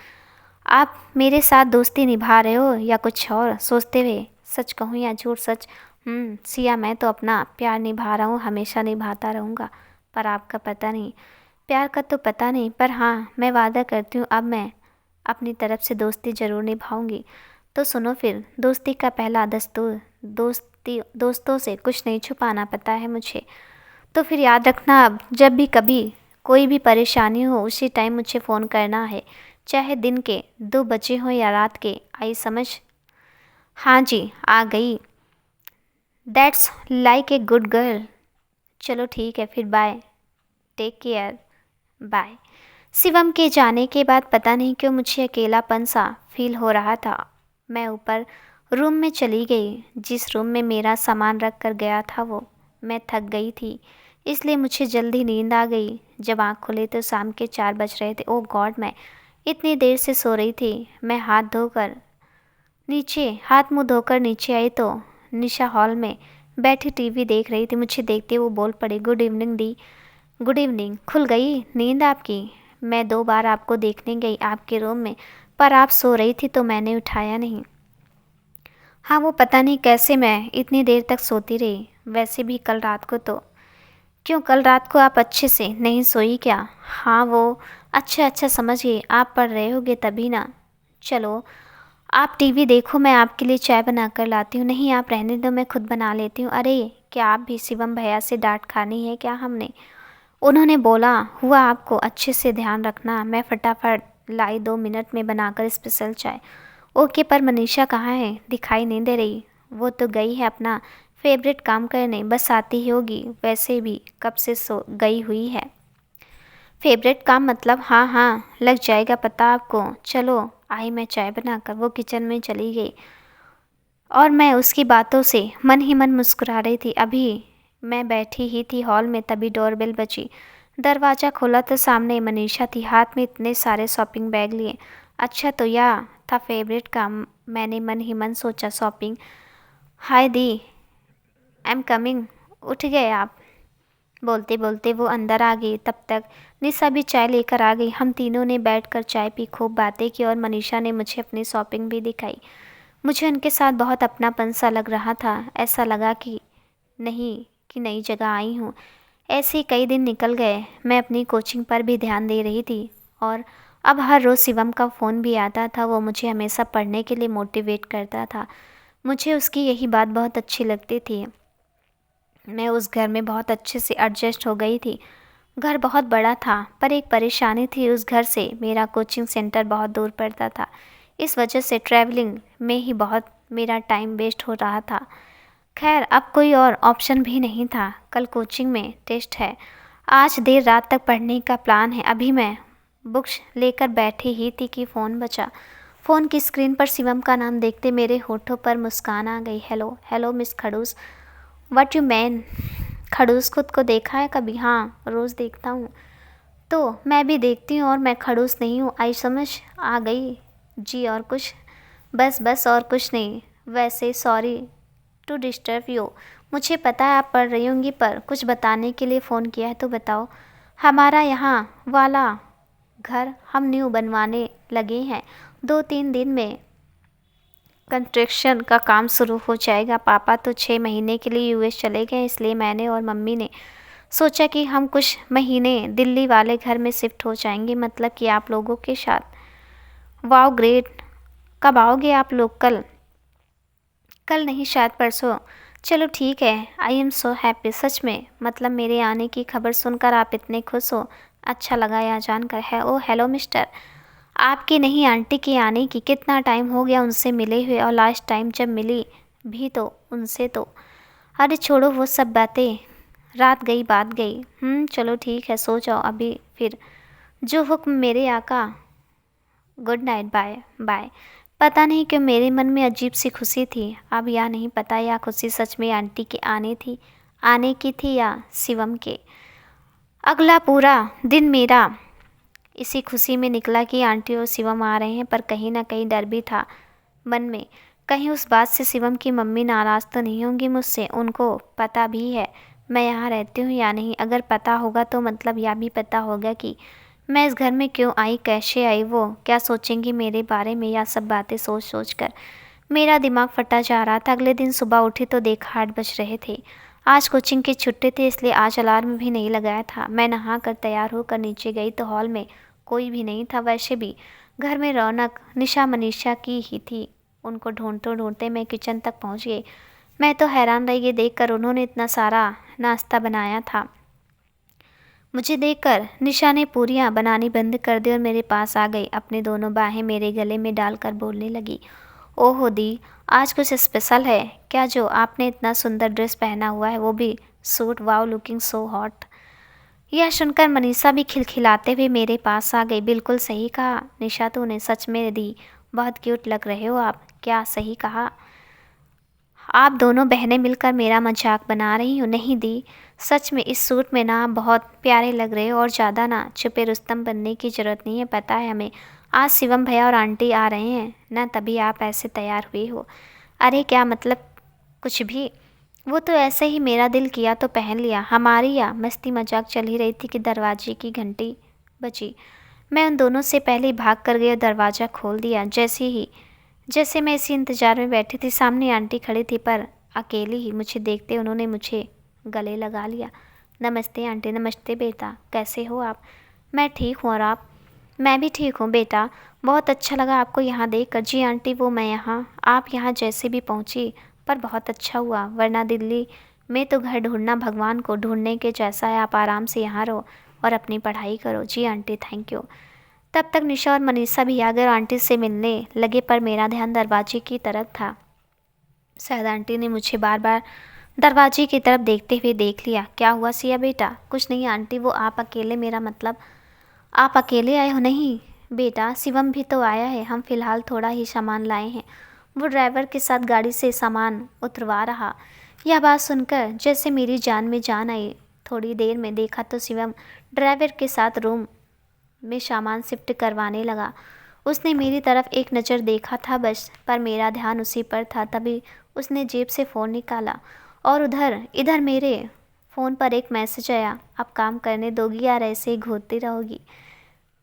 आप मेरे साथ दोस्ती निभा रहे हो या कुछ और सोचते हुए? सच कहूँ या झूठ? सच। सिया, मैं तो अपना प्यार निभा रहा हूँ, हमेशा निभाता रहूँगा। पर आपका पता नहीं, प्यार का तो पता नहीं, पर हाँ, मैं वादा करती हूँ अब मैं अपनी तरफ से दोस्ती ज़रूर निभाऊंगी। तो सुनो फिर, दोस्ती का पहला दस्तूर, दोस्तों से कुछ नहीं छुपाना, पता है मुझे। तो फिर याद रखना, अब जब भी कभी कोई भी परेशानी हो उसी टाइम मुझे फ़ोन करना है, चाहे दिन के 2 बजे हो या रात के। आई समझ? हाँ जी, आ गई। That's like a good girl. चलो ठीक है फिर, bye, take care, bye. Shivam के जाने के बाद पता नहीं क्यों मुझे अकेलापन सा फील हो रहा था। मैं ऊपर रूम में चली गई। जिस रूम में मेरा सामान रख कर गया था वो, मैं थक गई थी, इसलिए मुझे जल्दी नींद आ गई। जब आँख खुले तो शाम के 4 बज रहे थे। ओह गॉड, मैं इतनी देर से सो रही थी। मैं हाथ मुंह धोकर नीचे आई तो निशा हॉल में बैठी टीवी देख रही थी। मुझे देखते वो बोल पड़ी, गुड इवनिंग दी। Good evening. खुल गई नींद आपकी? मैं 2 बार आपको देखने गई आपके रूम में, पर आप सो रही थी तो मैंने उठाया नहीं। हाँ, वो पता नहीं कैसे मैं इतनी देर तक सोती रही। वैसे भी कल रात को तो, क्यों कल रात को आप अच्छे से नहीं सोई क्या? हाँ, वो अच्छा समझ गई, आप पढ़ रहे होगे तभी ना। चलो आप टीवी देखो, मैं आपके लिए चाय बना कर लाती हूँ। नहीं, आप रहने दो, मैं खुद बना लेती हूँ। अरे क्या आप भी शिवम भैया से डांट खानी है क्या हमने? उन्होंने बोला हुआ आपको अच्छे से ध्यान रखना। मैं फटाफट लाई, 2 मिनट में बनाकर स्पेशल चाय। ओके, पर मनीषा कहाँ है? दिखाई नहीं दे रही। वो तो गई है अपना फेवरेट काम करने, बस आती ही होगी। वैसे भी कब से सो गई हुई है। फेवरेट काम मतलब? हाँ हाँ, लग जाएगा पता आपको। चलो आई, मैं चाय बनाकर। वो किचन में चली गई और मैं उसकी बातों से मन ही मन मुस्कुरा रही थी। अभी मैं बैठी ही थी हॉल में, तभी डोरबेल बजी। दरवाज़ा खोला तो सामने मनीषा थी, हाथ में इतने सारे शॉपिंग बैग लिए। अच्छा, तो यह था फेवरेट काम। मैंने मन ही मन सोचा, shopping. Hi the, I am coming. उठ गए आप? बोलते बोलते वो अंदर आ गई। तब तक निशा भी चाय लेकर आ गई। हम तीनों ने बैठकर चाय पी, खूब बातें की और मनीषा ने मुझे अपनी शॉपिंग भी दिखाई। मुझे उनके साथ बहुत अपनापन सा लग रहा था। ऐसा लगा कि नहीं कि नई जगह आई हूँ। ऐसे ही कई दिन निकल गए। मैं अपनी कोचिंग पर भी ध्यान दे रही थी और अब हर रोज़ शिवम का फ़ोन भी आता था। वो मुझे हमेशा पढ़ने के लिए मोटिवेट करता था। मुझे उसकी यही बात बहुत अच्छी लगती थी। मैं उस घर में बहुत अच्छे से एडजस्ट हो गई थी। घर बहुत बड़ा था, पर एक परेशानी थी, उस घर से मेरा कोचिंग सेंटर बहुत दूर पड़ता था। इस वजह से ट्रैवलिंग में ही बहुत मेरा टाइम वेस्ट हो रहा था। खैर, अब कोई और ऑप्शन भी नहीं था। कल कोचिंग में टेस्ट है। आज देर रात तक पढ़ने का प्लान है। अभी मैं बुक्स लेकर बैठी ही थी कि फ़ोन बजा। फ़ोन की स्क्रीन पर शिवम का नाम देखते मेरे होठों पर मुस्कान आ गई। हेलो हेलो मिस खड़ूस। What you man? खड़ूस खुद को देखा है कभी? हाँ, रोज़ देखता हूँ। तो मैं भी देखती हूँ और मैं खड़ूस नहीं हूँ। आई समझ आ गई जी। और कुछ? बस बस, और कुछ नहीं। वैसे सॉरी टू डिस्टर्ब यू। मुझे पता है आप पढ़ रही होंगी, पर कुछ बताने के लिए फ़ोन किया है तो बताओ। हमारा यहाँ वाला घर हम न्यू बनवाने लगे हैं। 2-3 दिन में कंस्ट्रक्शन का काम शुरू हो जाएगा। पापा तो 6 महीने के लिए यूएस चले गए, इसलिए मैंने और मम्मी ने सोचा कि हम कुछ महीने दिल्ली वाले घर में शिफ्ट हो जाएंगे, मतलब कि आप लोगों के साथ। Wow great. कब आओगे आप लोग? कल? कल नहीं, शायद परसों। चलो ठीक है। I am so happy. सच में? मतलब मेरे आने की खबर सुनकर आप इतने खुश हो? अच्छा लगा यह जानकर है। ओ हेलो मिस्टर। आपकी नहीं, आंटी के आने की कितना टाइम हो गया उनसे मिले हुए, और लास्ट टाइम जब मिली भी तो उनसे तो। अरे छोड़ो वो सब बातें, रात गई बात गई। चलो ठीक है, सो जाओ अभी फिर। जो हुक्म मेरे आका। Good night, bye bye. पता नहीं क्यों मेरे मन में अजीब सी खुशी थी। अब यह नहीं पता यह खुशी सच में आंटी के आने की थी या शिवम के। अगला पूरा दिन मेरा इसी खुशी में निकला कि आंटी और शिवम आ रहे हैं, पर कहीं ना कहीं डर भी था मन में। कहीं उस बात से शिवम की मम्मी नाराज़ तो नहीं होंगी मुझसे। उनको पता भी है मैं यहाँ रहती हूँ या नहीं? अगर पता होगा तो मतलब यह भी पता होगा कि मैं इस घर में क्यों आई, कैसे आई, वो क्या सोचेंगी मेरे बारे में, या सब बातें सोच सोच कर मेरा दिमाग फटा जा रहा था। अगले दिन सुबह उठी तो देखा 8 बज रहे थे। आज कोचिंग की छुट्टी थी, इसलिए आज अलार्म भी नहीं लगाया था। मैं नहा कर तैयार होकर नीचे गई तो हॉल में कोई भी नहीं था। वैसे भी घर में रौनक निशा मनीषा की ही थी। उनको ढूंढते ढूंढते मैं किचन तक पहुंच गई। मैं तो हैरान रह गई देखकर उन्होंने इतना सारा नाश्ता बनाया था। मुझे देखकर निशा ने पूरियां बनानी बंद कर दी और मेरे पास आ गई। अपनी दोनों बाहें मेरे गले में डालकर बोलने लगी, ओहो दी, आज कुछ स्पेशल है क्या जो आपने इतना सुंदर ड्रेस पहना हुआ है, वो भी suit, wow looking so hot. यह सुनकर मनीषा भी खिलखिलाते हुए मेरे पास आ गई। बिल्कुल सही कहा निशा, तूने सच में दी, बहुत क्यूट लग रहे हो आप। क्या सही कहा? आप दोनों बहनें मिलकर मेरा मजाक बना रही हो? नहीं दी, सच में इस सूट में ना आप बहुत प्यारे लग रहे हो, और ज़्यादा ना छुपे रुस्तम बनने की ज़रूरत नहीं है। पता है हमें आज शिवम भैया और आंटी आ रहे हैं ना, तभी आप ऐसे तैयार हुए हो। अरे क्या मतलब, कुछ भी, वो तो ऐसे ही मेरा दिल किया तो पहन लिया। हमारी या मस्ती मजाक चल ही रही थी कि दरवाजे की घंटी बजी। मैं उन दोनों से पहले ही भाग कर गई और दरवाज़ा खोल दिया। जैसे मैं इसी इंतज़ार में बैठी थी, सामने आंटी खड़ी थी पर अकेली ही। मुझे देखते उन्होंने मुझे गले लगा लिया। नमस्ते आंटी। नमस्ते बेटा, कैसे हो आप? मैं ठीक हूँ, और आप? मैं भी ठीक हूँ बेटा, बहुत अच्छा लगा आपको यहाँ देखकर। जी आंटी, वो मैं यहाँ, आप यहाँ जैसे भी पहुँची, पर बहुत अच्छा हुआ, वरना दिल्ली में तो घर ढूंढना भगवान को ढूंढने के जैसा है। आप आराम से यहाँ रहो और अपनी पढ़ाई करो। जी आंटी, थैंक यू। तब तक निशा और मनीषा भी आ गए और आंटी से मिलने लगे, पर मेरा ध्यान दरवाजे की तरफ था। शायद आंटी ने मुझे बार बार दरवाजे की तरफ देखते हुए देख लिया। क्या हुआ सिया बेटा? कुछ नहीं आंटी, वो आप अकेले, मेरा मतलब आप अकेले आए हो? नहीं बेटा, शिवम भी तो आया है, हम फिलहाल थोड़ा ही सामान लाए हैं। वो ड्राइवर के साथ गाड़ी से सामान उतरवा रहा। यह बात सुनकर जैसे मेरी जान में जान आई। थोड़ी देर में देखा तो शिवम ड्राइवर के साथ रूम में सामान शिफ्ट करवाने लगा। उसने मेरी तरफ एक नज़र देखा था बस, पर मेरा ध्यान उसी पर था। तभी उसने जेब से फ़ोन निकाला और इधर मेरे फ़ोन पर एक मैसेज आया, अब काम करने दोगी या ऐसे ही घूरती रहोगी?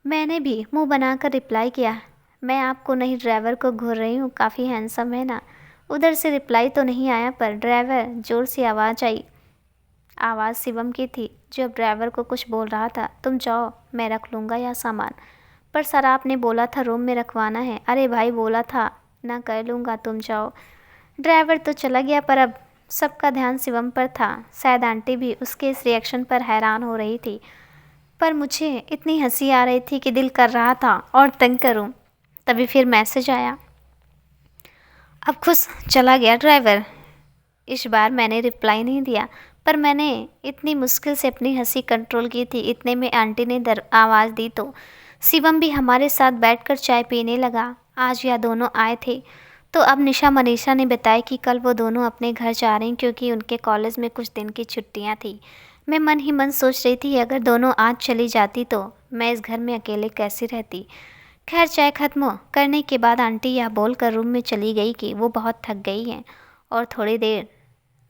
मैंने भी मुंह बनाकर रिप्लाई किया, मैं आपको नहीं ड्राइवर को घूर रही हूँ, काफ़ी हैंडसम है ना। उधर से रिप्लाई तो नहीं आया, पर ड्राइवर जोर से आवाज़ आई। आवाज़ शिवम की थी जो अब ड्राइवर को कुछ बोल रहा था। तुम जाओ, मैं रख लूँगा यह सामान। पर सर आपने बोला था रूम में रखवाना है। अरे भाई, बोला था ना, कर लूँगा, तुम जाओ। ड्राइवर तो चला गया, पर अब सबका ध्यान शिवम पर था। शायद आंटी भी उसके इस रिएक्शन पर हैरान हो रही थी, पर मुझे इतनी हंसी आ रही थी कि दिल कर रहा था और तंग करूं। तभी फिर मैसेज आया, अब खुश चला गया ड्राइवर। इस बार मैंने रिप्लाई नहीं दिया, पर मैंने इतनी मुश्किल से अपनी हंसी कंट्रोल की थी। इतने में आंटी ने आवाज़ दी तो शिवम भी हमारे साथ बैठकर चाय पीने लगा। आज यह दोनों आए थे तो अब निशा मनीषा ने बताया कि कल वो दोनों अपने घर जा रहे हैं, क्योंकि उनके कॉलेज में कुछ दिन की छुट्टियां थी। मैं मन ही मन सोच रही थी अगर दोनों आज चली जाती तो मैं इस घर में अकेले कैसी रहती। खैर, चाय खत्म करने के बाद आंटी यह बोलकर रूम में चली गई कि वो बहुत थक गई हैं और थोड़ी देर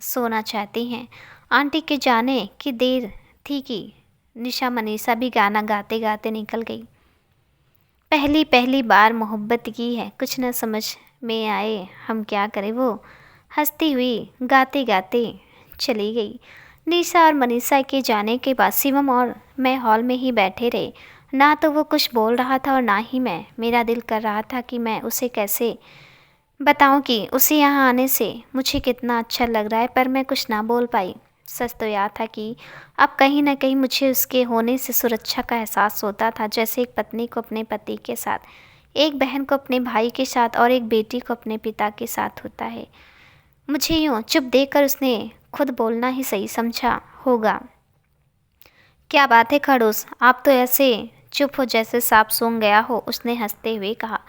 सोना चाहती हैं। आंटी के जाने की देर थी कि निशा मनीषा भी गाना गाते गाते निकल गई। पहली पहली बार मोहब्बत की है, कुछ न समझ में आए हम क्या करें। वो हंसती हुई गाते गाते चली गई। निशा और मनीषा के जाने के बाद शिवम और मैं हॉल में ही बैठे रहे। ना तो वो कुछ बोल रहा था और ना ही मैं। मेरा दिल कर रहा था कि मैं उसे कैसे बताऊं कि उसे यहाँ आने से मुझे कितना अच्छा लग रहा है, पर मैं कुछ ना बोल पाई। सच तो यह था कि अब कहीं ना कहीं मुझे उसके होने से सुरक्षा का एहसास होता था, जैसे एक पत्नी को अपने पति के साथ, एक बहन को अपने भाई के साथ और एक बेटी को अपने पिता के साथ होता है। मुझे यूँ चुप देखकर उसने खुद बोलना ही सही समझा होगा। क्या बात है खड़ूस, आप तो ऐसे चुप हो जैसे सांप सूंघ गया हो, उसने हंसते हुए कहा।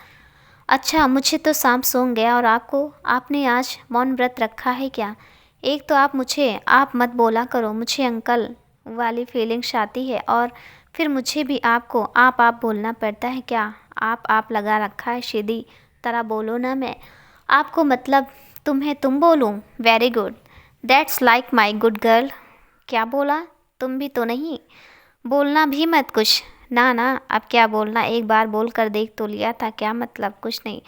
अच्छा, मुझे तो सांप सूंघ गया, और आपको? आपने आज मौन व्रत रखा है क्या? एक तो आप मत बोला करो, मुझे अंकल वाली फीलिंग्स आती है, और फिर मुझे भी आपको आप बोलना पड़ता है क्या? आप लगा रखा है, सीधी तरह बोलो ना। मैं आपको मतलब तुम्हें तुम बोलूँ? Very good, that's like my good girl. क्या बोला? तुम भी तो नहीं बोलना भी मत कुछ। ना ना, अब क्या बोलना, एक बार बोल कर देख तो लिया था, क्या मतलब? कुछ नहीं,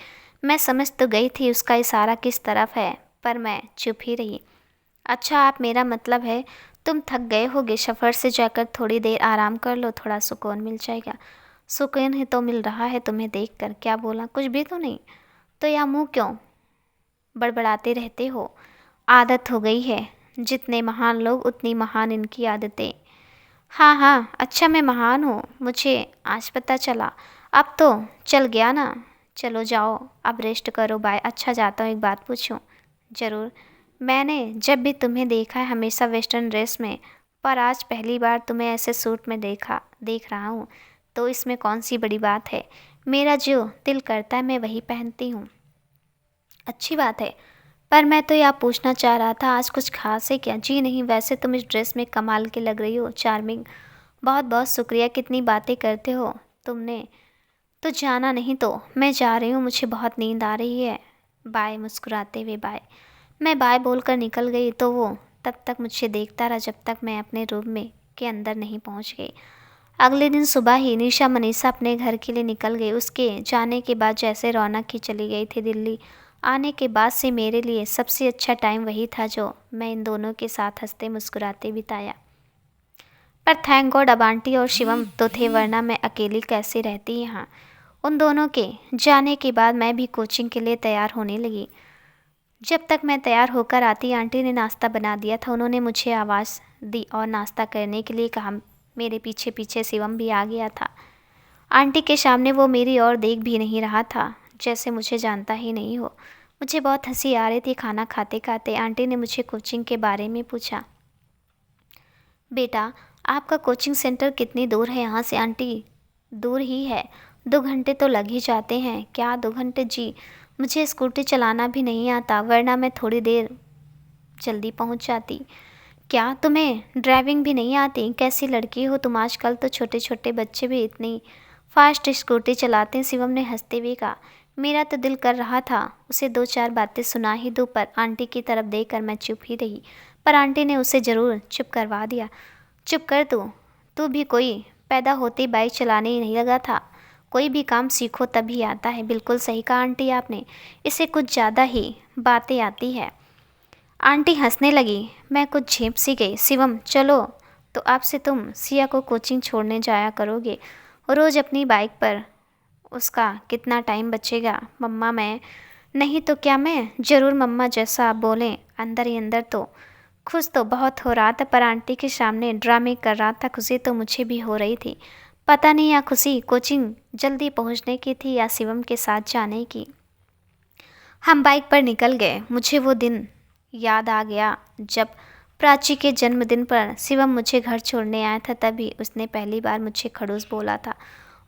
मैं समझ तो गई थी उसका इशारा किस तरफ है, पर मैं चुप ही रही। अच्छा, आप मेरा मतलब है तुम थक गए होगे, सफ़र से जाकर थोड़ी देर आराम कर लो, थोड़ा सुकून मिल जाएगा। सुकून ही तो मिल रहा है तुम्हें देखकर। क्या बोला? कुछ भी तो नहीं। तो यह मुंह क्यों बड़बड़ाते रहते हो? आदत हो गई है, जितने महान लोग उतनी महान इनकी आदतें। हाँ हाँ, अच्छा मैं महान हूँ, मुझे आज पता चला। अब तो चल गया ना। चलो जाओ, अब रेस्ट करो, बाय। अच्छा जाता हूँ, एक बात पूछूं? ज़रूर। मैंने जब भी तुम्हें देखा है हमेशा वेस्टर्न ड्रेस में, पर आज पहली बार तुम्हें ऐसे सूट में देख रहा हूँ, तो इसमें कौन सी बड़ी बात है? मेरा जो दिल करता है मैं वही पहनती हूँ। अच्छी बात है, पर मैं तो यह पूछना चाह रहा था, आज कुछ खास है क्या? जी नहीं, वैसे तुम इस ड्रेस में कमाल की लग रही हो, चार्मिंग। बहुत बहुत शुक्रिया, कितनी बातें करते हो। तुमने तो जाना नहीं, तो मैं जा रही हूँ, मुझे बहुत नींद आ रही है। बाय, मुस्कुराते हुए बाय। मैं बाय बोलकर निकल गई तो वो तब तक मुझे देखता रहा जब तक मैं अपने रूम में के अंदर नहीं पहुँच गई। अगले दिन सुबह ही निशा मनीषा अपने घर के लिए निकल गई। उसके जाने के बाद जैसे रौनक ही चली गई थी। दिल्ली आने के बाद से मेरे लिए सबसे अच्छा टाइम वही था जो मैं इन दोनों के साथ हंसते मुस्कुराते बिताया। पर थैंक गॉड अब आंटी और शिवम तो थे, वरना मैं अकेली कैसे रहती यहाँ। उन दोनों के जाने के बाद मैं भी कोचिंग के लिए तैयार होने लगी। जब तक मैं तैयार होकर आती आंटी ने नाश्ता बना दिया था। उन्होंने मुझे आवाज़ दी और नाश्ता करने के लिए कहा। मेरे पीछे पीछे शिवम भी आ गया था। आंटी के सामने वो मेरी ओर देख भी नहीं रहा था, जैसे मुझे जानता ही नहीं हो। मुझे बहुत हंसी आ रही थी। खाना खाते खाते आंटी ने मुझे कोचिंग के बारे में पूछा। बेटा, आपका कोचिंग सेंटर कितनी दूर है यहाँ से? आंटी, दूर ही है, 2 घंटे तो लग ही जाते हैं। क्या 2 घंटे? जी, मुझे स्कूटी चलाना भी नहीं आता, वरना मैं थोड़ी देर जल्दी पहुँच जाती। क्या तुम्हें ड्राइविंग भी नहीं आती? कैसी लड़की हो तुम, आजकल तो छोटे छोटे बच्चे भी इतनी फास्ट स्कूटी चलाते हैं। शिवम ने हंसते हुए कहा। मेरा तो दिल कर रहा था उसे 2-4 बातें सुना ही दूँ, पर आंटी की तरफ देखकर मैं चुप ही रही। पर आंटी ने उसे ज़रूर चुप करवा दिया। चुप कर तू भी कोई पैदा होते ही बाइक चलाने ही नहीं लगा था। कोई भी काम सीखो तभी आता है। बिल्कुल सही कहा आंटी आपने, इसे कुछ ज़्यादा ही बातें आती है। आंटी हंसने लगी। मैं कुछ झेप सी गई। शिवम, चलो तो आपसे तुम सिया को कोचिंग छोड़ने जाया करोगे रोज़ अपनी बाइक पर? उसका कितना टाइम बचेगा? मम्मा, मैं नहीं तो क्या? मैं ज़रूर मम्मा, जैसा आप बोलें। अंदर ही अंदर तो खुश तो बहुत हो रहा था, पर आंटी के सामने ड्रामे कर रहा था। खुशी तो मुझे भी हो रही थी। पता नहीं या खुशी कोचिंग जल्दी पहुंचने की थी या शिवम के साथ जाने की। हम बाइक पर निकल गए। मुझे वो दिन याद आ गया जब प्राची के जन्मदिन पर शिवम मुझे घर छोड़ने आया था। तभी उसने पहली बार मुझे खड़ूस बोला था,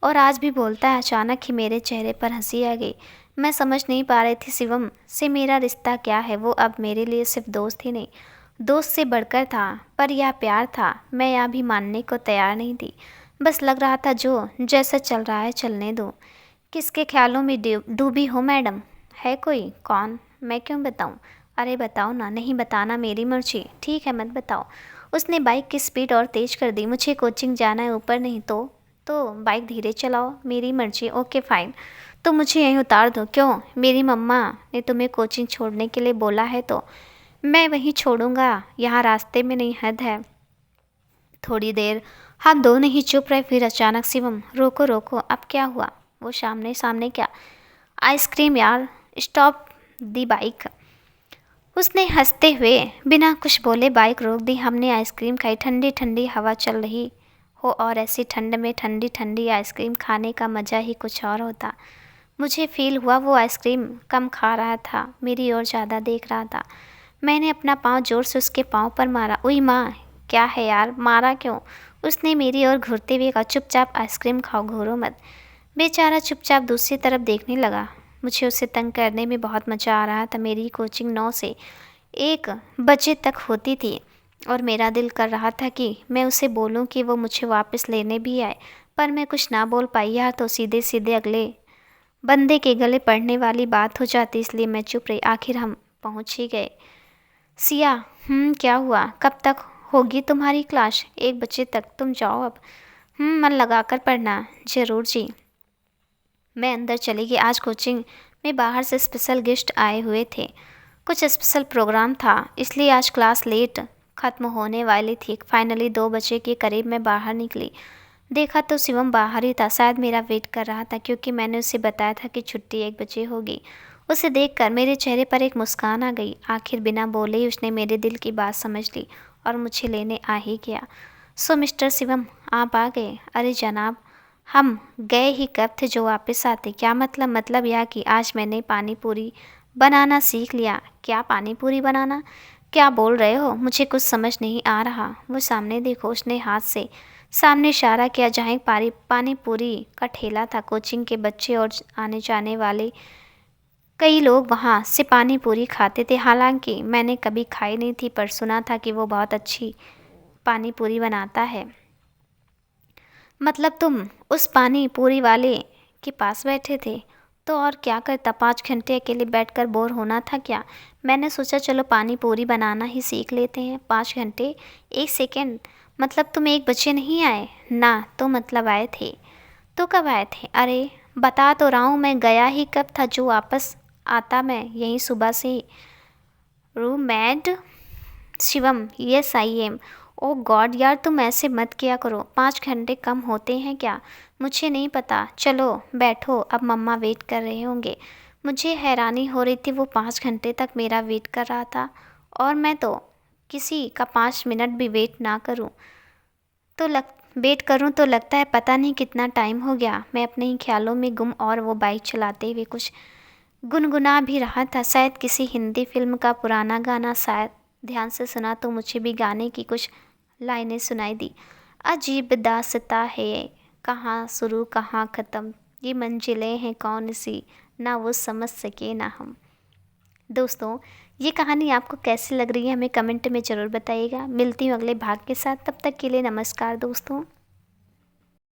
और आज भी बोलता है। अचानक ही मेरे चेहरे पर हंसी आ गई। मैं समझ नहीं पा रही थी शिवम से मेरा रिश्ता क्या है। वो अब मेरे लिए सिर्फ दोस्त ही नहीं, दोस्त से बढ़कर था। पर यह प्यार था, मैं यह भी मानने को तैयार नहीं थी। बस लग रहा था जो जैसा चल रहा है चलने दो। किसके ख्यालों में डूबी हो मैडम? है कोई? कौन? मैं क्यों बताऊं? अरे बताओ ना। नहीं बताना, मेरी मर्जी। ठीक है, मत बताओ। उसने बाइक की स्पीड और तेज कर दी। मुझे कोचिंग जाना है, ऊपर नहीं तो बाइक धीरे चलाओ। मेरी मर्जी। ओके फाइन, तो मुझे यहीं उतार दो। क्यों? मेरी मम्मा ने तुम्हें कोचिंग छोड़ने के लिए बोला है तो मैं वहीं छोड़ूंगा। यहाँ रास्ते में नहीं, हद है। थोड़ी देर हम दोनों ही चुप रहे। फिर अचानक शिवम, रोको रोको, अब क्या हुआ? वो सामने सामने क्या? आइसक्रीम यार, स्टॉप दी बाइक। उसने हंसते हुए बिना कुछ बोले बाइक रोक दी। हमने आइसक्रीम खाई। ठंडी ठंडी हवा चल रही हो और ऐसी ठंड में ठंडी ठंडी आइसक्रीम खाने का मज़ा ही कुछ और होता। मुझे फील हुआ वो आइसक्रीम कम खा रहा था, मेरी ओर ज़्यादा देख रहा था। मैंने अपना पाँव जोर से उसके पाँव पर मारा। उई माँ, क्या है यार, मारा क्यों? उसने मेरी ओर घूरते हुए कहा। चुपचाप आइसक्रीम खाओ, घूरो मत। बेचारा चुपचाप दूसरी तरफ देखने लगा। मुझे उसे तंग करने में बहुत मज़ा आ रहा था। मेरी कोचिंग 9 से 1 बजे तक होती थी और मेरा दिल कर रहा था कि मैं उसे बोलूं कि वो मुझे वापस लेने भी आए, पर मैं कुछ ना बोल पाई। यह तो सीधे सीधे अगले बंदे के गले पड़ने वाली बात हो जाती, इसलिए मैं चुप रही। आखिर हम पहुंच ही गए। सिया, क्या हुआ? कब तक होगी तुम्हारी क्लास? 1 बजे तक। तुम जाओ अब। मन लगाकर पढ़ना। ज़रूर जी। मैं अंदर चली गई। आज कोचिंग में बाहर से स्पेशल गेस्ट आए हुए थे। कुछ स्पेशल प्रोग्राम था, इसलिए आज क्लास लेट ख़त्म होने वाली थी। फाइनली 2 बजे के करीब मैं बाहर निकली। देखा तो शिवम बाहर ही था, शायद मेरा वेट कर रहा था क्योंकि मैंने उसे बताया था कि छुट्टी 1 बजे होगी। उसे देखकर मेरे चेहरे पर एक मुस्कान आ गई। आखिर बिना बोले ही उसने मेरे दिल की बात समझ ली और मुझे लेने आ ही गया। सो मिस्टर शिवम, आप आ गए? अरे जनाब, हम गए ही कब थे जो वापस आते? क्या मतलब यह कि आज मैंने पानी पूरी बनाना सीख लिया। क्या पानी पूरी बनाना? क्या बोल रहे हो? मुझे कुछ समझ नहीं आ रहा। वो सामने देखो, उसने हाथ से सामने इशारा किया जहाँ एक पानी पूरी का ठेला था। कोचिंग के बच्चे और आने जाने वाले कई लोग वहाँ से पानी पूरी खाते थे। हालांकि मैंने कभी खाई नहीं थी, पर सुना था कि वो बहुत अच्छी पानी पूरी बनाता है। मतलब तुम उस पानी पूरी वाले के पास बैठे थे? तो और क्या करता, 5 घंटे अकेले बैठकर बोर होना था क्या? मैंने सोचा चलो पानी पूरी बनाना ही सीख लेते हैं। 5 घंटे? एक सेकेंड, मतलब तुम 1 बजे नहीं आए ना? तो मतलब आए थे। तो कब आए थे? अरे बता तो रहा हूँ, मैं गया ही कब था जो वापस आता मैं यहीं सुबह से। Roommate Shivam, yes I am. Oh God यार, तुम ऐसे मत किया करो। 5 घंटे कम होते हैं क्या? मुझे नहीं पता। चलो बैठो, अब मम्मा वेट कर रहे होंगे। मुझे हैरानी हो रही थी, वो 5 घंटे तक मेरा वेट कर रहा था और मैं तो किसी का 5 मिनट भी वेट ना करूं तो वेट करूं तो लगता है पता नहीं कितना टाइम हो गया। मैं अपने ही ख्यालों में गुम और वो बाइक चलाते हुए कुछ गुनगुना भी रहा था, शायद किसी हिंदी फिल्म का पुराना गाना। शायद ध्यान से सुना तो मुझे भी गाने की कुछ लाइनें सुनाई दी। अजीब दास्तां है ये, कहाँ शुरू कहाँ ख़त्म, ये मंजिलें हैं कौन सी, ना वो समझ सके ना हम। दोस्तों, ये कहानी आपको कैसी लग रही है हमें कमेंट में ज़रूर बताइएगा। मिलती हूँ अगले भाग के साथ, तब तक के लिए नमस्कार दोस्तों।